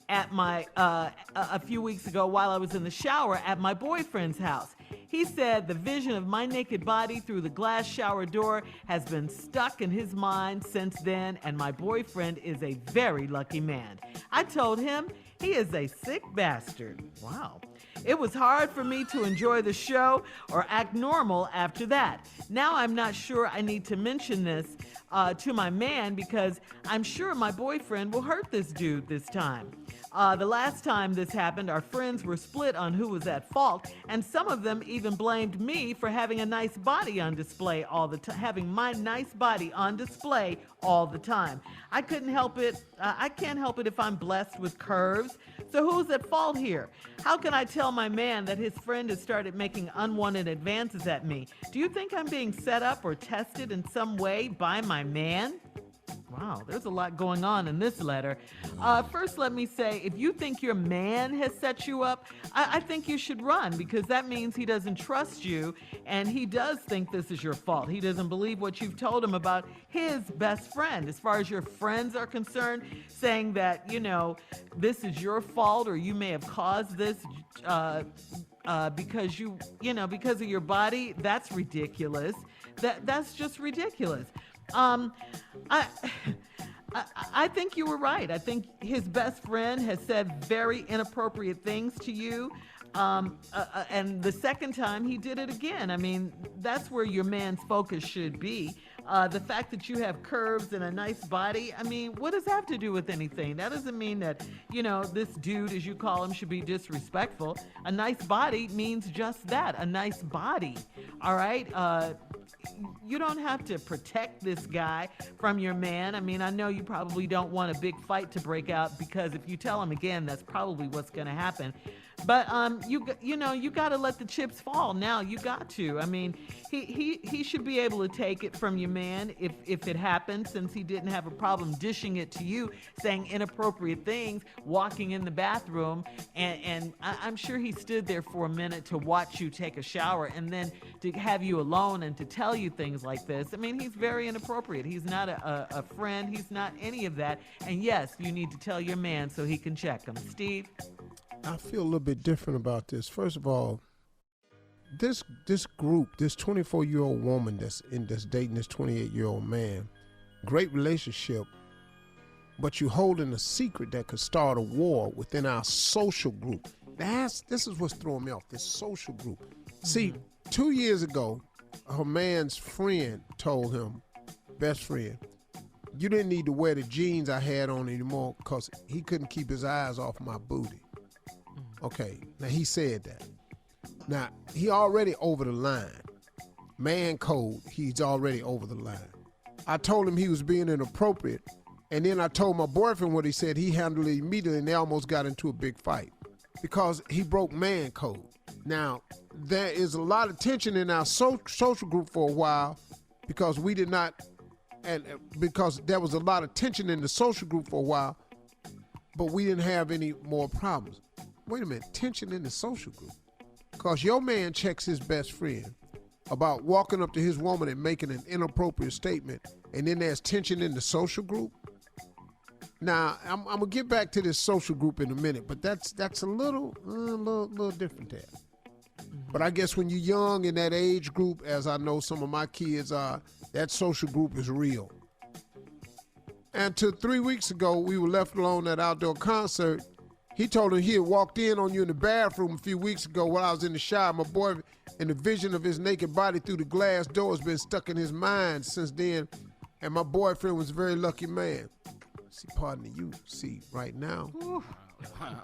at my a few weeks ago while I was in the shower at my boyfriend's house. He said the vision of my naked body through the glass shower door has been stuck in his mind since then, and my boyfriend is a very lucky man. I told him he is a sick bastard. Wow. It was hard for me to enjoy the show or act normal after that. Now I'm not sure I need to mention this to my man because I'm sure my boyfriend will hurt this dude this time. The last time this happened, our friends were split on who was at fault, and some of them even blamed me for having a nice body on display all the time, having my nice body on display all the time. I couldn't help it. I can't help it if I'm blessed with curves. So who's at fault here? How can I tell my man that his friend has started making unwanted advances at me? Do you think I'm being set up or tested in some way by my man? Wow, there's a lot going on in this letter. First, let me say, if you think your man has set you up, I think you should run because that means he doesn't trust you and he does think this is your fault. He doesn't believe what you've told him about his best friend. As far as your friends are concerned, saying that, you know, this is your fault or you may have caused this because because of your body, that's ridiculous. That's just ridiculous. I think you were right. I think his best friend has said very inappropriate things to you. And the second time he did it again. I mean, that's where your man's focus should be. The fact that you have curves and a nice body, I mean, what does that have to do with anything? That doesn't mean that, this dude, as you call him, should be disrespectful. A nice body means just that, a nice body. All right? You don't have to protect this guy from your man. I mean, I know you probably don't want a big fight to break out, because if you tell him again, that's probably what's going to happen. But you got to let the chips fall. Now you got to. I mean, he should be able to take it from your man if it happens, since he didn't have a problem dishing it to you, saying inappropriate things, walking in the bathroom, and I'm sure he stood there for a minute to watch you take a shower, and then to have you alone and to tell you things like this. I mean, he's very inappropriate. He's not a friend. He's not any of that. And yes, you need to tell your man so he can check him. Steve? I feel a little bit different about this. First of all, this group, this 24-year-old woman that's dating this 28-year-old man, great relationship, but you holding a secret that could start a war within our social group. This is what's throwing me off, this social group. Mm-hmm. See, 2 years ago, her man's friend told him, best friend, you didn't need to wear the jeans I had on anymore because he couldn't keep his eyes off my booty. Okay, now he said that. Now, he already over the line. Man code, he's already over the line. I told him he was being inappropriate, and then I told my boyfriend what he said. He handled it immediately, and they almost got into a big fight because he broke man code. Now, there is a lot of tension in our social group for a while because we did not, and because there was a lot of tension in the social group for a while, but we didn't have any more problems. Wait a minute, tension in the social group. Because your man checks his best friend about walking up to his woman and making an inappropriate statement, and then there's tension in the social group. Now, I'm going to get back to this social group in a minute, but that's a little different there. Mm-hmm. But I guess when you're young in that age group, as I know some of my kids are, that social group is real. And 3 weeks ago, we were left alone at outdoor concert. He told him he had walked in on you in the bathroom a few weeks ago while I was in the shower. My boy, and the vision of his naked body through the glass door has been stuck in his mind since then. And my boyfriend was a very lucky man. See, pardon you. See, right now.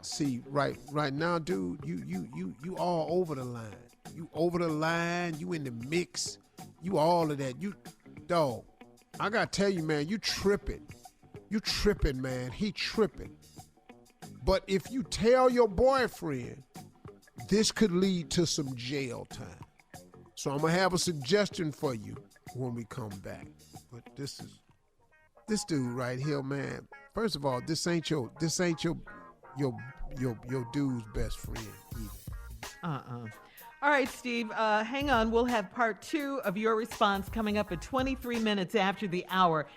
See, right now, dude, you all over the line. You over the line. You in the mix. You all of that. You, dog. I gotta tell you, man, you tripping. You tripping, man. He tripping. But if you tell your boyfriend, this could lead to some jail time. So I'm gonna have a suggestion for you when we come back. But this dude right here, man. First of all, this ain't your dude's best friend either. All right, Steve, hang on. We'll have part 2 of your response coming up at 23 minutes after the hour.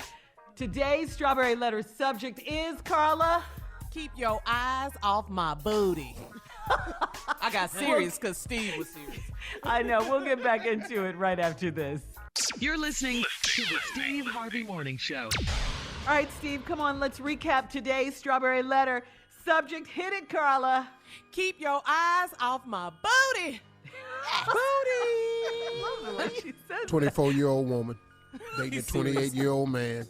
Today's Strawberry Letter subject is, Carla? Keep your eyes off my booty. I got serious because Steve was serious. I know. We'll get back into it right after this. You're listening to the Steve Harvey Morning Show. All right, Steve, come on. Let's recap today's Strawberry Letter subject. Hit it, Carla. Keep your eyes off my booty. Booty. 24-year-old woman dating a 28-year-old man.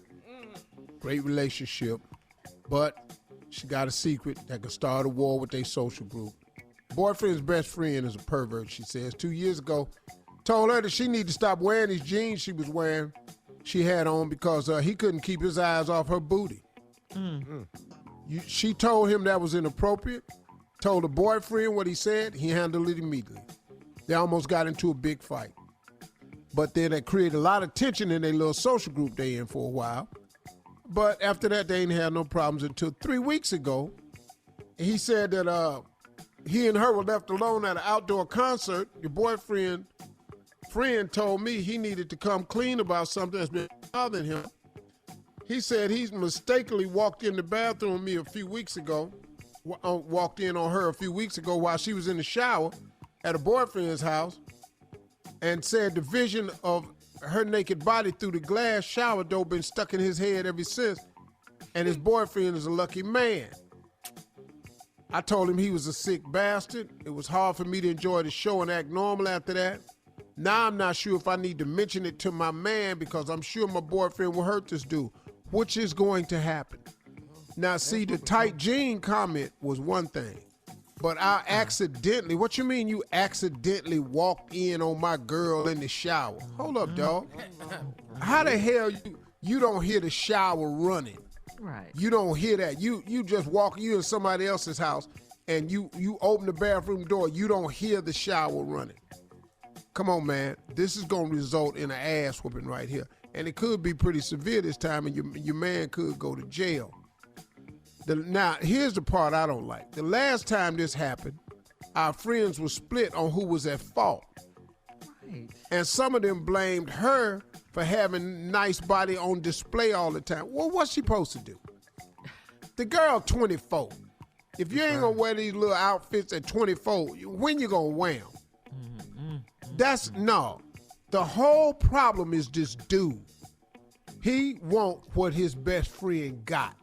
Great relationship, but she got a secret that could start a war with their social group. Boyfriend's best friend is a pervert, she says. 2 years ago, told her that she needed to stop wearing these jeans she had on because he couldn't keep his eyes off her booty. She told him that was inappropriate, told the boyfriend what he said, he handled it immediately. They almost got into a big fight. But then it created a lot of tension in their little social group they in for a while. But after that, they ain't had no problems until 3 weeks ago. He said that he and her were left alone at an outdoor concert. Your boyfriend friend told me he needed to come clean about something that's been bothering him. He said he's mistakenly walked in the bathroom with me a few weeks ago, walked in on her a few weeks ago while she was in the shower at a boyfriend's house, and said the vision of her naked body through the glass shower door been stuck in his head ever since, and his boyfriend is a lucky man. I told him he was a sick bastard. It was hard for me to enjoy the show and act normal after that. Now I'm not sure if I need to mention it to my man because I'm sure my boyfriend will hurt this dude, which is going to happen. Now, see, the tight jean comment was one thing, but I accidentally, what you mean you accidentally walked in on my girl in the shower? Hold up, dog. How the hell you don't hear the shower running? Right. You don't hear that. You just walk, you in somebody else's house, and you open the bathroom door, you don't hear the shower running. Come on, man. This is going to result in an ass whooping right here. And it could be pretty severe this time, and your man could go to jail. Now, here's the part I don't like. The last time this happened, our friends were split on who was at fault. Right. And some of them blamed her for having nice body on display all the time. Well, what's she supposed to do? The girl 24. If you ain't going to wear these little outfits at 24, when you going to wear them? No. The whole problem is this dude. He want what his best friend got.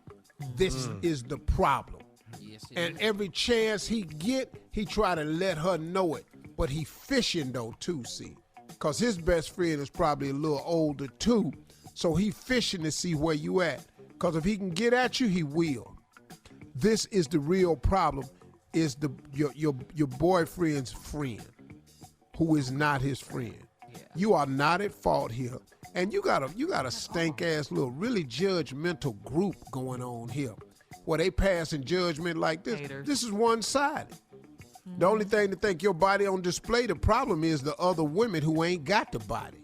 This is the problem. Yes, and every chance he get, he try to let her know it. But he fishing though too, see. Because his best friend is probably a little older too. So he fishing to see where you at. Because if he can get at you, he will. This is the real problem, is your boyfriend's friend, who is not his friend. Yeah. You are not at fault here. And you got a stank ass little really judgmental group going on here, where they passing judgment like this. Haters. This is one-sided. The only thing to think your body on display, the problem is the other women who ain't got the body.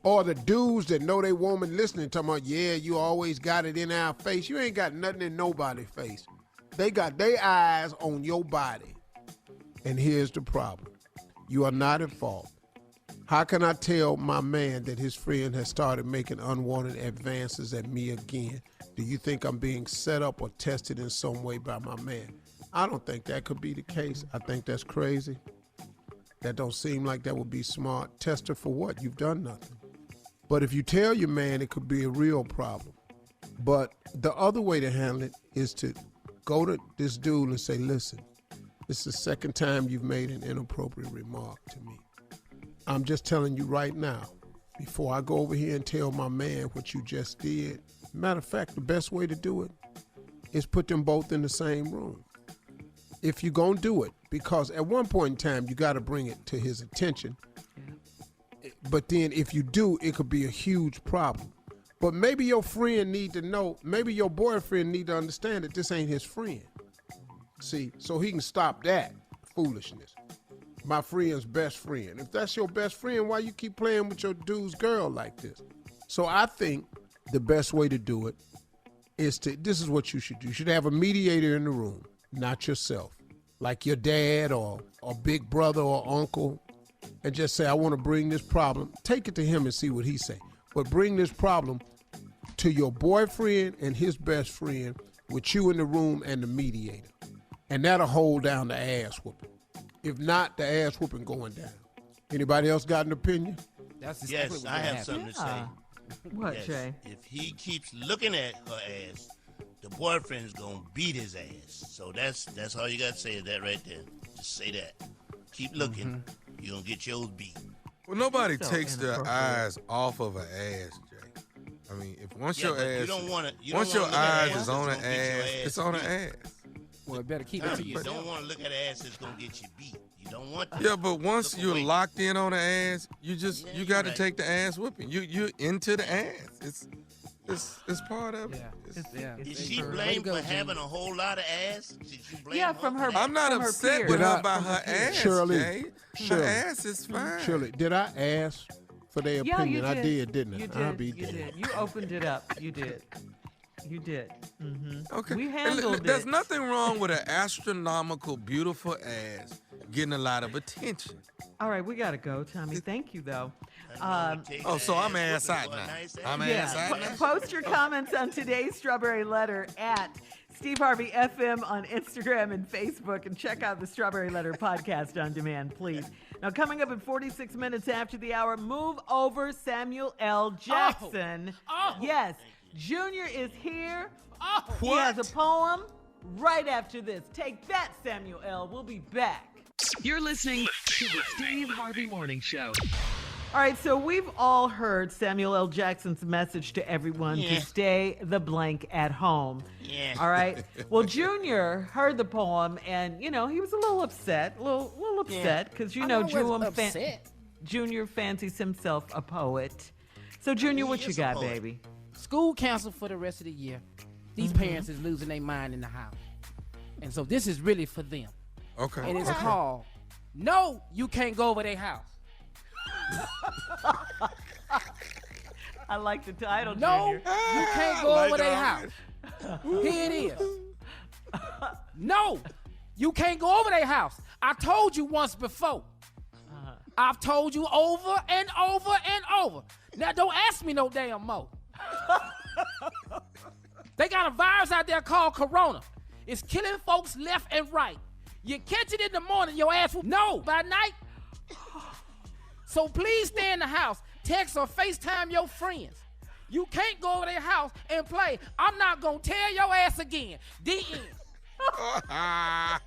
Or the dudes that know they woman listening, talking about, yeah, you always got it in our face. You ain't got nothing in nobody's face. They got their eyes on your body. And here's the problem. You are not at fault. How can I tell my man that his friend has started making unwanted advances at me again? Do you think I'm being set up or tested in some way by my man? I don't think that could be the case. I think that's crazy. That don't seem like that would be smart. Test her for what? You've done nothing. But if you tell your man, it could be a real problem. But the other way to handle it is to go to this dude and say, listen, this is the second time you've made an inappropriate remark to me. I'm just telling you right now, before I go over here and tell my man what you just did, matter of fact, the best way to do it is put them both in the same room. If you're going to do it, because at one point in time, you got to bring it to his attention. Yeah. But then if you do, it could be a huge problem. But maybe your friend need to know, maybe your boyfriend need to understand that this ain't his friend. See, so he can stop that foolishness. My friend's best friend. If that's your best friend, why you keep playing with your dude's girl like this? So I think the best way to do it is this is what you should do. You should have a mediator in the room, not yourself. Like your dad or big brother or uncle, and just say, I want to bring this problem. Take it to him and see what he say. But bring this problem to your boyfriend and his best friend with you in the room and the mediator. And that'll hold down the ass whooping. If not, the ass whooping going down. Anybody else got an opinion? That's exactly yes, I have something to say. What, yes. Jay? If he keeps looking at her ass, the boyfriend is gonna beat his ass. So that's all you gotta say is that right there. Just say that. Keep looking. You're gonna get yours beat. Well, nobody takes their eyes off of an ass, Jay. I mean, if once your ass, once your eyes is on an ass, it's on an ass. Well, better keep it to you. Don't want to look at an ass that's gonna get you beat. You don't want to. Yeah, but once you're locked in on the ass, you got to take the ass whipping. You're into the ass. It's part of it. Yeah. Is she blamed for having a whole lot of ass? Did you blame her from her. I'm not upset with her about her ass, Shirley, Jay. Her ass is fine. Shirley, did I ask for their opinion? You did. I did, didn't I? You did. You opened it up. You did. You did. Okay. We handled it. There's nothing wrong with an astronomical, beautiful ass getting a lot of attention. All right, we got to go, Tommy. Thank you, though. So I'm ass out now. I'm ass out now. Post your comments on today's Strawberry Letter at Steve Harvey FM on Instagram and Facebook, and check out the Strawberry Letter podcast on demand, please. Now, coming up in 46 minutes after the hour, move over Samuel L. Jackson. Yes, Junior is here. He has a poem right after this. Take that, Samuel L. We'll be back. You're listening to the Steve Harvey Morning Show. All right, so we've all heard Samuel L. Jackson's message to everyone to stay the blank at home. Yeah. All right. Well, Junior heard the poem, and he was a little upset, a little upset, because Junior fancies himself a poet. So, Junior, what you got, baby? School canceled for the rest of the year. These parents is losing their mind in the house. And so this is really for them. Okay. And it's called, No, You Can't Go Over Their House. I like the title, No, Junior. you can't go over their house. Here it is. No, you can't go over their house. I told you once before. I've told you over and over and over. Now don't ask me no damn more. They got a virus out there called Corona. It's killing folks left and right. You catch it in the morning, your ass will know by night. So please stay in the house. Text or FaceTime your friends. You can't go over their house and play. I'm not going to tell your ass again. The end. I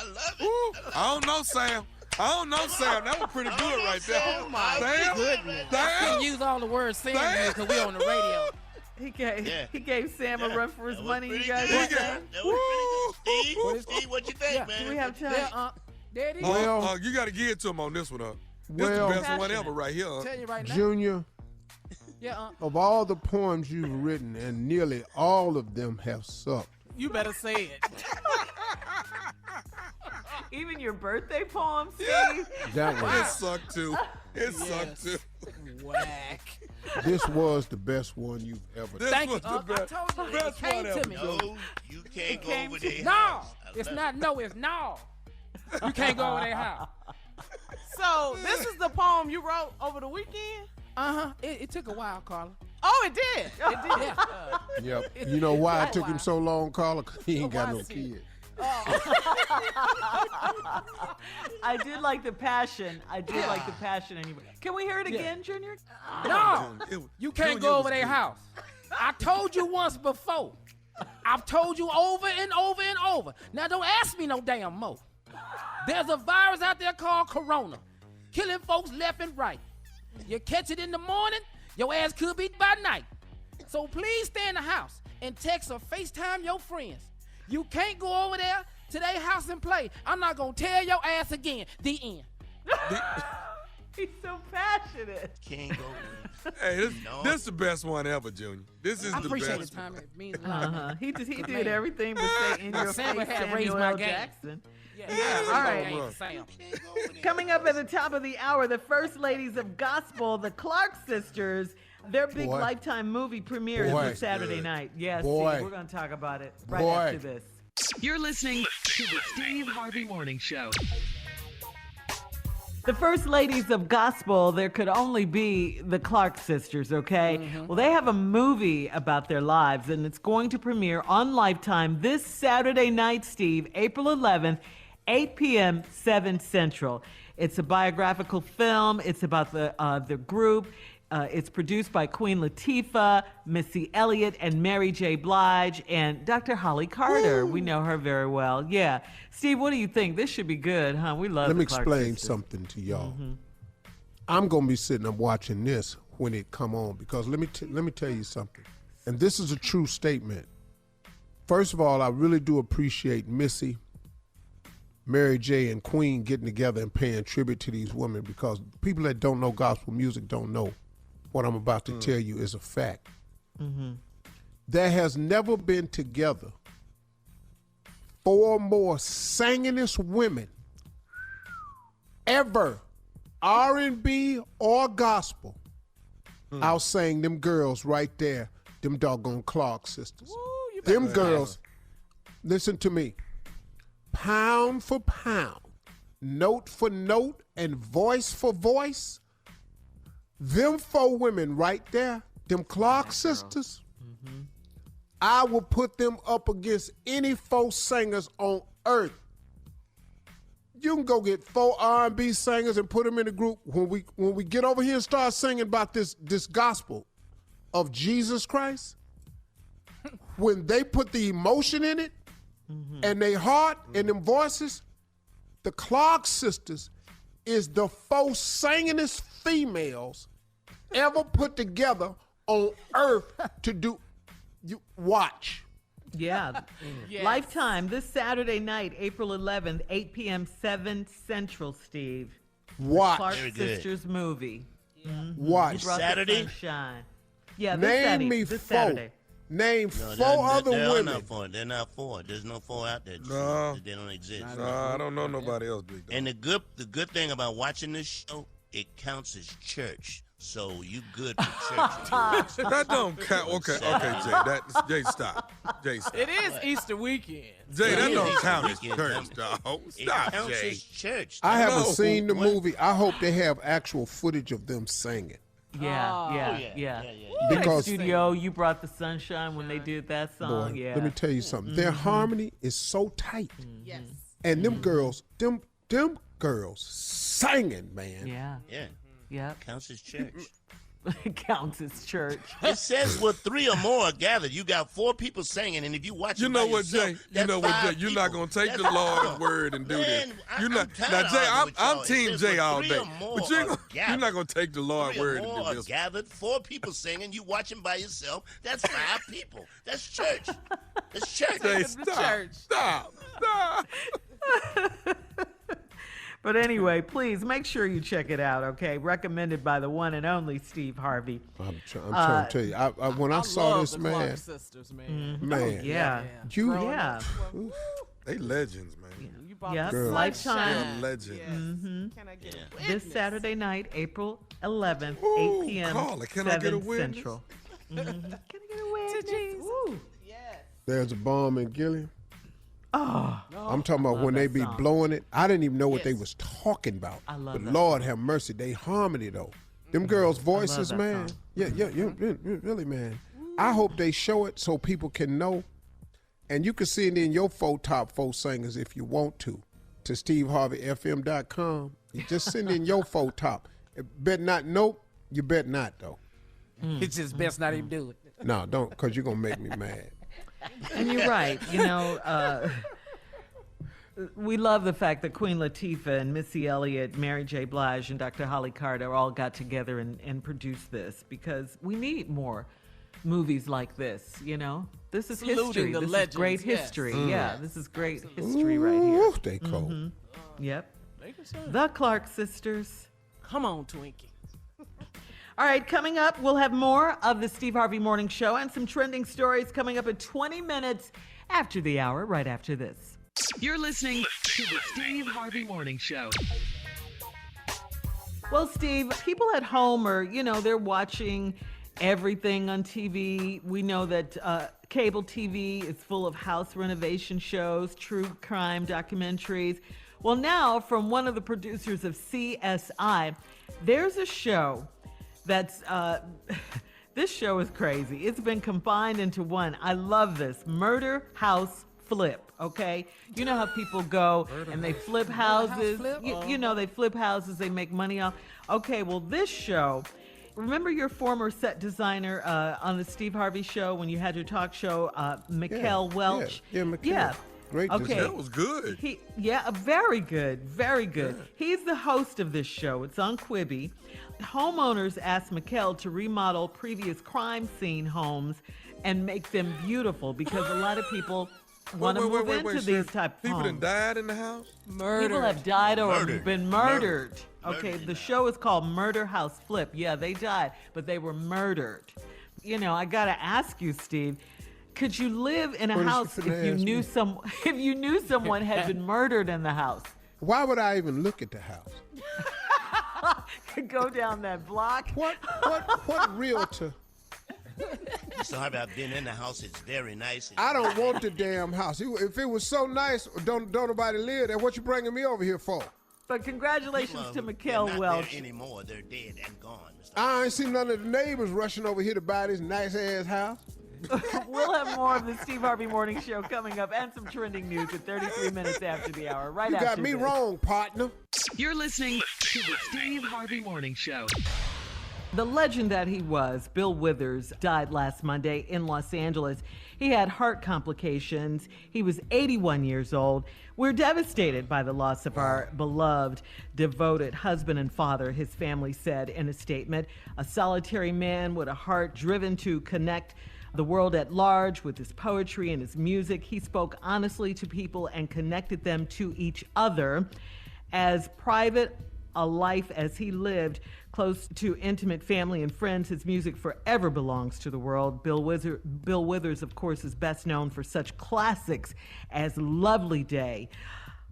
love it. I don't know, Sam. That was pretty good right there. Oh, my goodness. I Damn. couldn't use all the words Sam used because we're on the radio. He gave Sam a run for his money, you guys. That was pretty good. Steve, what you think, man? Do we have time? There it is. Well, you got to give it to him on this one, This well, the best one ever right here. I'll tell you right now. Junior, Yeah, of all the poems you've written, and nearly all of them have sucked. You better say it. Even your birthday poem, Steve? That one. It sucked too. Sucked too. Whack. This was the best one you've ever done. Thank you. was the best, I told you, best it came one to ever. me. No, you can't go over there. No, it's not no, it's no. You can't go over their house. So this is the poem you wrote over the weekend? Uh-huh. It took a while, Carla. Oh, it did. It did, yeah. Yep. You know why it took him so long, Carla? 'Cause he ain't got no Why is he- kids. I did like the passion. Anyway. Can we hear it again, Junior? No, It- you can't Junior go was over their good. house. I told you once before. I've told you over and over and over. Now don't ask me no damn more. There's a virus out there called Corona, killing folks left and right. You catch it in the morning, your ass could be by night. So please stay in the house and text or FaceTime your friends. You can't go over there to their house and play. I'm not gonna tell your ass again. The end. He's so passionate. Can't go. Hey, this is the best one ever, Junior. This is I the appreciate best. the time. It means a lot. He did everything but say in your Sam face had raised Samuel my L. game. Jackson. Yeah, all right. Game, Sam. Coming up at the top of the hour, the first ladies of gospel, the Clark sisters. Their big Boy. Lifetime movie premiere is Boy. this Saturday night. Yes, Boy. Steve, we're going to talk about it right Boy. after this. You're listening to the Steve Harvey Morning Show. The first ladies of gospel, there could only be the Clark sisters, okay? Well, they have a movie about their lives, and it's going to premiere on Lifetime this Saturday night, Steve, April 11th, 8 p.m., 7 Central. It's a biographical film. It's about the group. It's produced by Queen Latifah, Missy Elliott, and Mary J. Blige, and Dr. Holly Carter. We know her very well. Yeah. Steve, what do you think? This should be good, huh? We love Let me the Clark explain sisters. something to y'all. I'm going to be sitting up watching this when it come on because let me tell you something. And this is a true statement. First of all, I really do appreciate Missy, Mary J. and Queen getting together and paying tribute to these women because people that don't know gospel music don't know what I'm about to tell you is a fact. There has never been together 4 more singingest women ever, R&B or gospel. I'll sing them girls right there, them doggone Clark sisters. Them girls, listen to me, pound for pound, note for note, and voice for voice, them 4 women right there, them Clark sisters, I will put them up against any 4 singers on earth. You can go get 4 R&B singers and put them in a group. When we get over here and start singing about this gospel of Jesus Christ, when they put the emotion in it and their heart and them voices, the Clark sisters is the 4 singingest females ever put together on earth to do. You watch. Yeah. Yes. Lifetime this Saturday night, April 11th, 8 p.m., 7 Central, Steve. Watch. Clark Very good. Sisters movie. Watch. Brought the Saturday? sunshine. Yeah, Name me this 4. Saturday. Name No, 4 other they're women. not 4. They're not 4. There's no 4 out there. No. They don't exist. Nah, I don't know nobody else, Big Dog. And the good thing about watching this show, it counts as church. So you good for church. That don't count. Okay, Jay. Jay, stop. Jay, stop. It is Easter weekend. Jay, that It don't is count as weekend, church, damn it. dog. It Stop, counts Jay. as church. I haven't No. seen the What? movie. I hope they have actual footage of them singing. Yeah. yeah. Because Studio, you brought the sunshine when they did that song. boy, Yeah. let me tell you something. Their harmony is so tight. Yes. And them girls, them girls singing, man. Yeah. Yeah. Yep. Counts as church. It counts as church. It says where 3 or more are gathered. You got 4 people singing, and if you watch, You it know by what, yourself, Jay? You that's know what, 5 Jay? You're not people. gonna take That's the Lord's four. word and do Man, this. I'm You're not. tired Now, of Jay, arguing with I'm y'all. It Team says Jay where all 3 day, or more but you're are not gonna take the Lord's 3 or word and more do are this. gathered. 4 people singing. You watching by yourself. That's 5 people. That's church. That's church. Jay, the stop, church. stop. But anyway, please make sure you check it out, okay? Recommended by the one and only Steve Harvey. I'm trying to tell you. When I saw love this the man, Clark sisters, man. man, Yeah. you, Yeah. They legends, man. You brought Yep. the Girl. Lifetime. They're legends. Yes. Can I get a This witness? Saturday night, April 11th, Ooh, 8 p.m., caller, can I 7 get a witness? Central. Can I get a witness? Ooh. Yes. there's a bomb in Gilliam. Oh, I'm talking about when that they be song. blowing it. I didn't even know what they Yes. was talking about. I love but that Lord have mercy, they harmony though. Them girls' voices, that man. song. Yeah, really, man. I hope they show it so people can know. And you can see it in your top 4 singers if you want to SteveHarveyFM.com. You just send in your 4 top. Bet not, nope, you bet not though. It's just best not even do it. No, don't, because you're going to make me mad. and you're right. You know, we love the fact that Queen Latifah and Missy Elliott, Mary J. Blige, and Dr. Holly Carter all got together and produced this because we need more movies like this, you know? This is Saluting history. the This legends, is great yes. history. Yeah, this is great history right here. Ooh, they cold. Yep. Make it sound. The Clark sisters. Come on, Twinkie. All right, coming up, we'll have more of the Steve Harvey Morning Show and some trending stories coming up in 20 minutes after the hour, right after this. You're listening to the Steve Harvey Morning Show. Well, Steve, people at home are, you know, they're watching everything on TV. We know that cable TV is full of house renovation shows, true crime documentaries. Well, now, from one of the producers of CSI, there's a show that's, this show is crazy. It's been combined into one. I love this. Murder House Flip, okay? You know how people go and they flip houses. flip? You know, they flip houses, they make money off. Okay, well, this show, remember your former set designer on the Steve Harvey Show when you had your talk show, Mikkel Welch? Yeah, Mikkel. Yeah. Great Okay. design. That was good. Very good, very good. Yeah. He's the host of this show. It's on Quibi. Homeowners asked Mikkel to remodel previous crime scene homes and make them beautiful because a lot of people want to move into these type of People homes. done died in the house? People have died or Murdered. been murdered. Okay, Murdered in the the show is called Murder House Flip. Yeah, they died, but they were murdered. You know, I gotta ask you, Steve, could you live in a What is she house finna if you ask knew me? if you knew someone had been murdered in the house? Why would I even look at the house? Could go down that block. What realtor? Mr. Harvey, I've been in the house. It's very nice. I don't want the damn house. If it was so nice, don't nobody live there. What you bringing me over here for? But congratulations to They're Mikkel not Welch. there anymore. They're dead and gone. Mr. I ain't seen none of the neighbors rushing over here to buy this nice ass house. We'll have more of the Steve Harvey Morning Show coming up and some trending news at 33 minutes after the hour. Right You after got me this. wrong, partner. You're listening to the Steve Harvey Morning Show. The legend that he was, Bill Withers, died last Monday in Los Angeles. He had heart complications. He was 81 years old. We're devastated by the loss of our beloved, devoted husband and father, his family said in a statement. A solitary man with a heart driven to connect the world at large with his poetry and his music. He spoke honestly to people and connected them to each other. As private a life as he lived, close to intimate family and friends, his music forever belongs to the world. Bill Withers, of course, is best known for such classics as Lovely Day,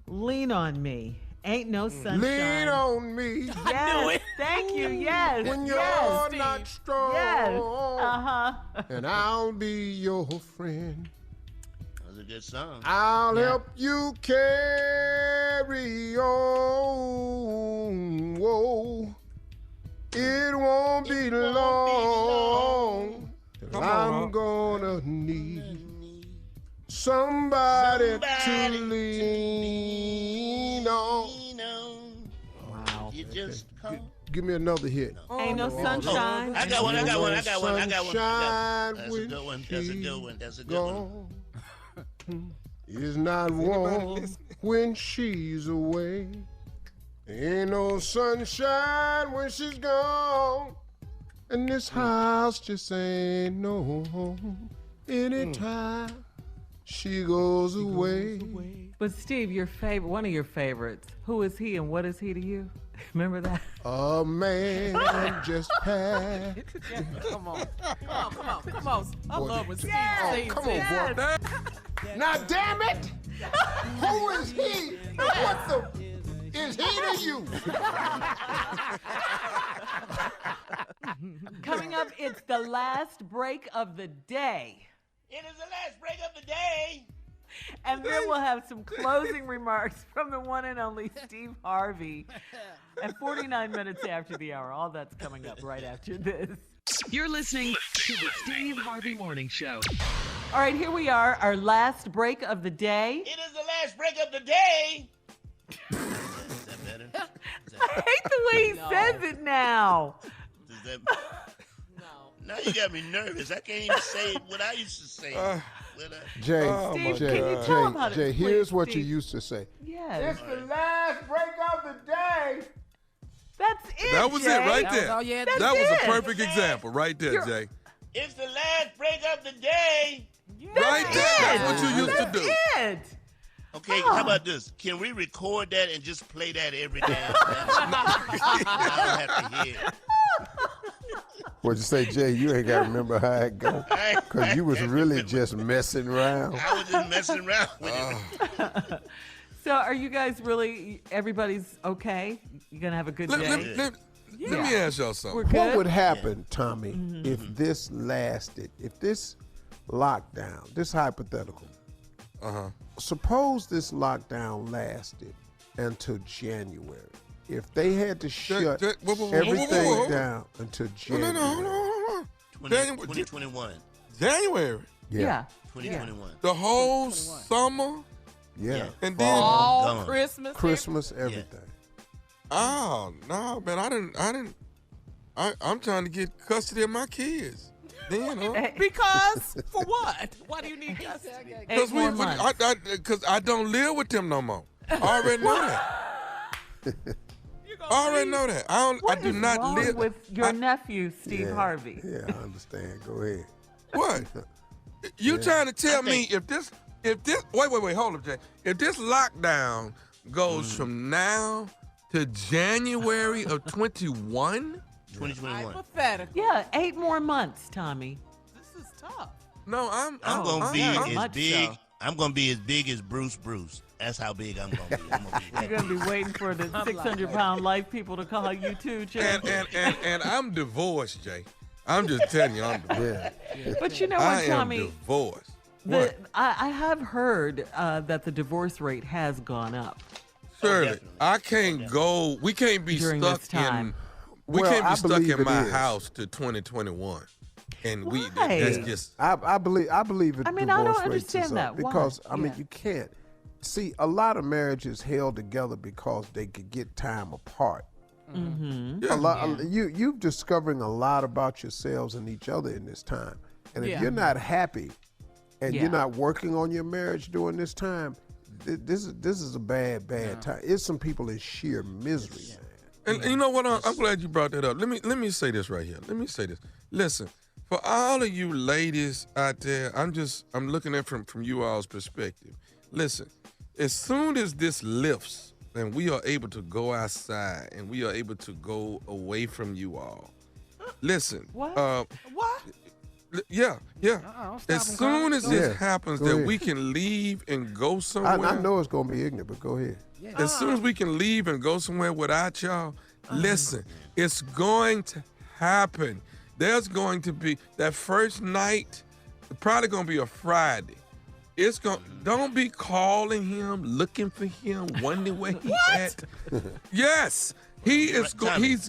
Lean on Me, Ain't No Sunshine. Lean on me. Yes, thank you, yes. When you're yes. not strong. Yes, And I'll be your friend. That's a good song. I'll help you carry on. Whoa. It won't be long. I'm gonna need somebody to lean on. Wow. You just call. Give me another hit. Ain't no sunshine. I got one. That's a good one. It's not warm when she's away. Ain't no sunshine when she's gone. And this house just ain't no home anytime she goes away. But Steve, one of your favorites, who is he and what is he to you? Remember that? A man just passed. Come on. I love what Steve sings. Come on, boy. Now, damn it! Who is he? What the is he to you? Coming up, it's the last break of the day. It is the last break of the day. And then we'll have some closing remarks from the one and only Steve Harvey. At 49 minutes after the hour. All that's coming up right after this. You're listening to the Steve Harvey Morning Show. All right, here we are, our last break of the day. It is the last break of the day. Is that better? I hate the way he says it now. Is that... Now you got me nervous. I can't even say what I used to say. Jay, Steve, can you tell him how to Jay, please, here's what Steve. you used to say. Yes. It's the last break of the day. That's it, That was Jay. it right there. That was a perfect it. example right there, Jay. It's the last break of the day. Right there. That's what you used to do. It. Okay, how about this? Can we record that and just play that every day? I don't have to hear it. What'd you say, Jay? You ain't got to remember how it goes. Because you was really just messing around. I was just messing around with it. So are you guys really, everybody's okay? You going to have a good day? Let me ask y'all something. What would happen, Tommy, if this lasted, if this lockdown, this hypothetical, suppose this lockdown lasted until January. If they had to shut everything down until January. No. 2021. January. Yeah. 2021. The whole summer. Yeah. And then All Christmas, everything. Oh no, man! I'm trying to get custody of my kids. Then, Because for what? Why do you need custody? Because I don't live with them no more. I already know that. I already know that. I do not live with your nephew, Steve Harvey. Yeah, I understand. Go ahead. What? You trying to tell me if this wait, hold up, Jay. If this lockdown goes from now to January of 2021? 2021. Hypothetical. Yeah, 8 more months, Tommy. This is tough. No, I'm gonna be as big. So. I'm gonna be as big as Bruce. That's how big I'm gonna be. You're gonna be waiting for the 600-pound life people to call you too, Jay. And I'm divorced, Jay. I'm just telling you, I'm divorced. But you know what, I Tommy? am divorced. I have heard that the divorce rate has gone up. Shirley, I can't go. We can't be During stuck this time. in. We can't be stuck in my is. house to 2021. And Why? that's just. I believe it. I mean, I don't divorce rates is understand up that. because Why? I mean you can't see a lot of marriages held together because they could get time apart. A lot. You're discovering a lot about yourselves and each other in this time. And if you're not happy, and you're not working on your marriage during this time, this is a bad time. It's some people in sheer misery. And you know what? I'm glad you brought that up. Let me say this right here. Let me say this. Listen, for all of you ladies out there, I'm looking at it from you all's perspective. Listen, as soon as this lifts and we are able to go outside and we are able to go away from you all, listen. What? Yeah. As soon as this happens, that we can leave and go somewhere. I know it's gonna be ignorant, but go ahead. As soon as we can leave and go somewhere without y'all, listen, it's going to happen. There's going to be that first night, probably gonna be a Friday. Don't be calling him, looking for him, wondering where he's at. Yes, he is.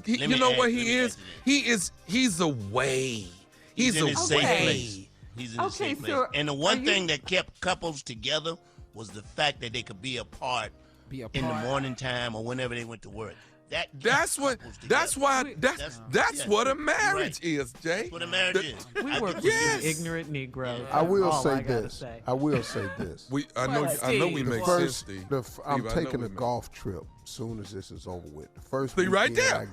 You know what he is? He's away. He's in his safe place. He's in his safe place. So and the one thing that kept couples together was the fact that they could be apart in the morning time or whenever they went to work. That's what a marriage is, Jay. That's what a marriage is. We were ignorant Negroes. I will say this. I know we make sense, Steve. I'm taking a golf trip as soon as this is over with. The first right there.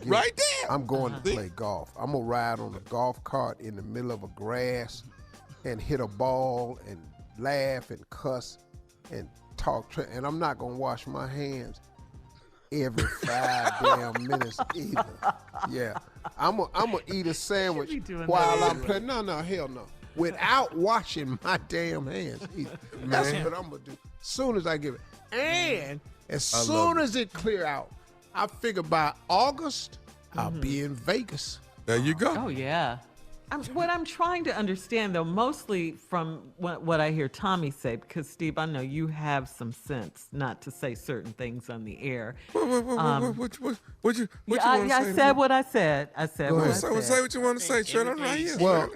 I'm going to play golf. I'm gonna ride on a golf cart in the middle of a grass and hit a ball and laugh and cuss and talk. And I'm not gonna wash my hands every 5 damn minutes either. Yeah, I'm gonna eat a sandwich while I'm playing. No, hell no. Without washing my damn hands either. That's what I'm gonna do. As soon as I give it, and as soon as it clear out, I figure by August I'll be in Vegas. There you go. Oh yeah. What I'm trying to understand, though, mostly from what I hear Tommy say, because, Steve, I know you have some sense not to say certain things on the air. What you want to say? I said what I said. I said what I said. Say what you want to say. Shut up right here. Well,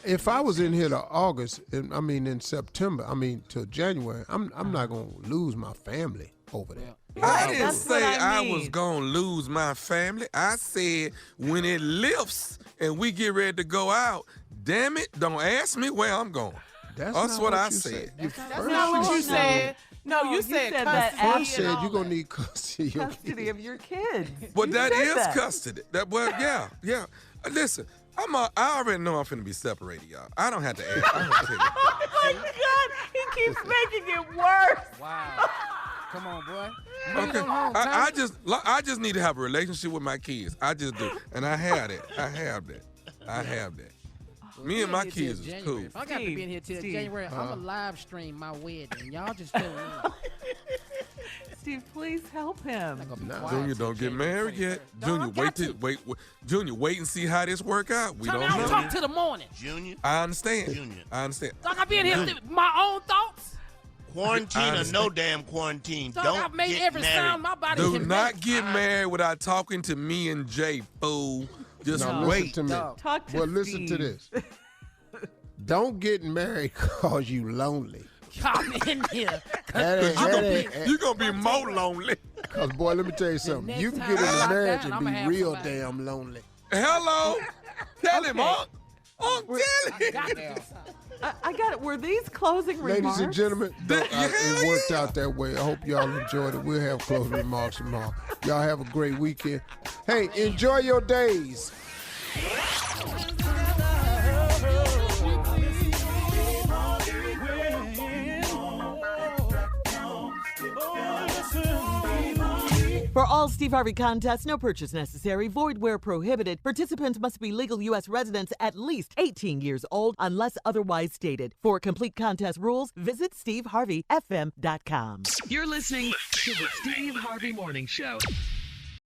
if I was in here to August, in September, to January, I'm not going to lose my family over there. I didn't say I was going to lose my family. I said when it lifts and we get ready to go out, damn it, don't ask me where I'm going. That's what I said. That's not what you said. No, you said that. First said you're going to need custody of your kids. But that is custody. Yeah. Listen, I already know I'm finna be separated, y'all. I don't have to ask. Oh, my God. He keeps making it worse. Wow. Come on, boy. Okay. I just need to have a relationship with my kids. I just do. And I have that. Me and my kids is cool. If I got to be in here till January, I'm going to live stream my wedding. Y'all just tell me. Steve, please help him. Junior, don't get married yet. Junior, wait and see how this work out. We don't know. Talk to the morning. Junior. I understand. I got to be in here with my own thoughts. Quarantine or no damn quarantine. Don't made get every married. sound my body Do can not make. get married without talking to me and Jay, fool. Just wait. Listen to me. Talk to listen to this. Don't get married because you lonely. Come in here. You're going to be more lonely. Because, boy, let me tell you something. You can get in a marriage and be real damn lonely. Hello. Tell him, Unc. Tell him. I got it. Were these closing remarks? Ladies and gentlemen, it worked out that way. I hope y'all enjoyed it. We'll have closing remarks tomorrow. Y'all have a great weekend. Hey, enjoy your days. For all Steve Harvey contests, no purchase necessary, void where prohibited. Participants must be legal U.S. residents at least 18 years old unless otherwise stated. For complete contest rules, visit SteveHarveyFM.com. You're listening to the Steve Harvey Morning Show.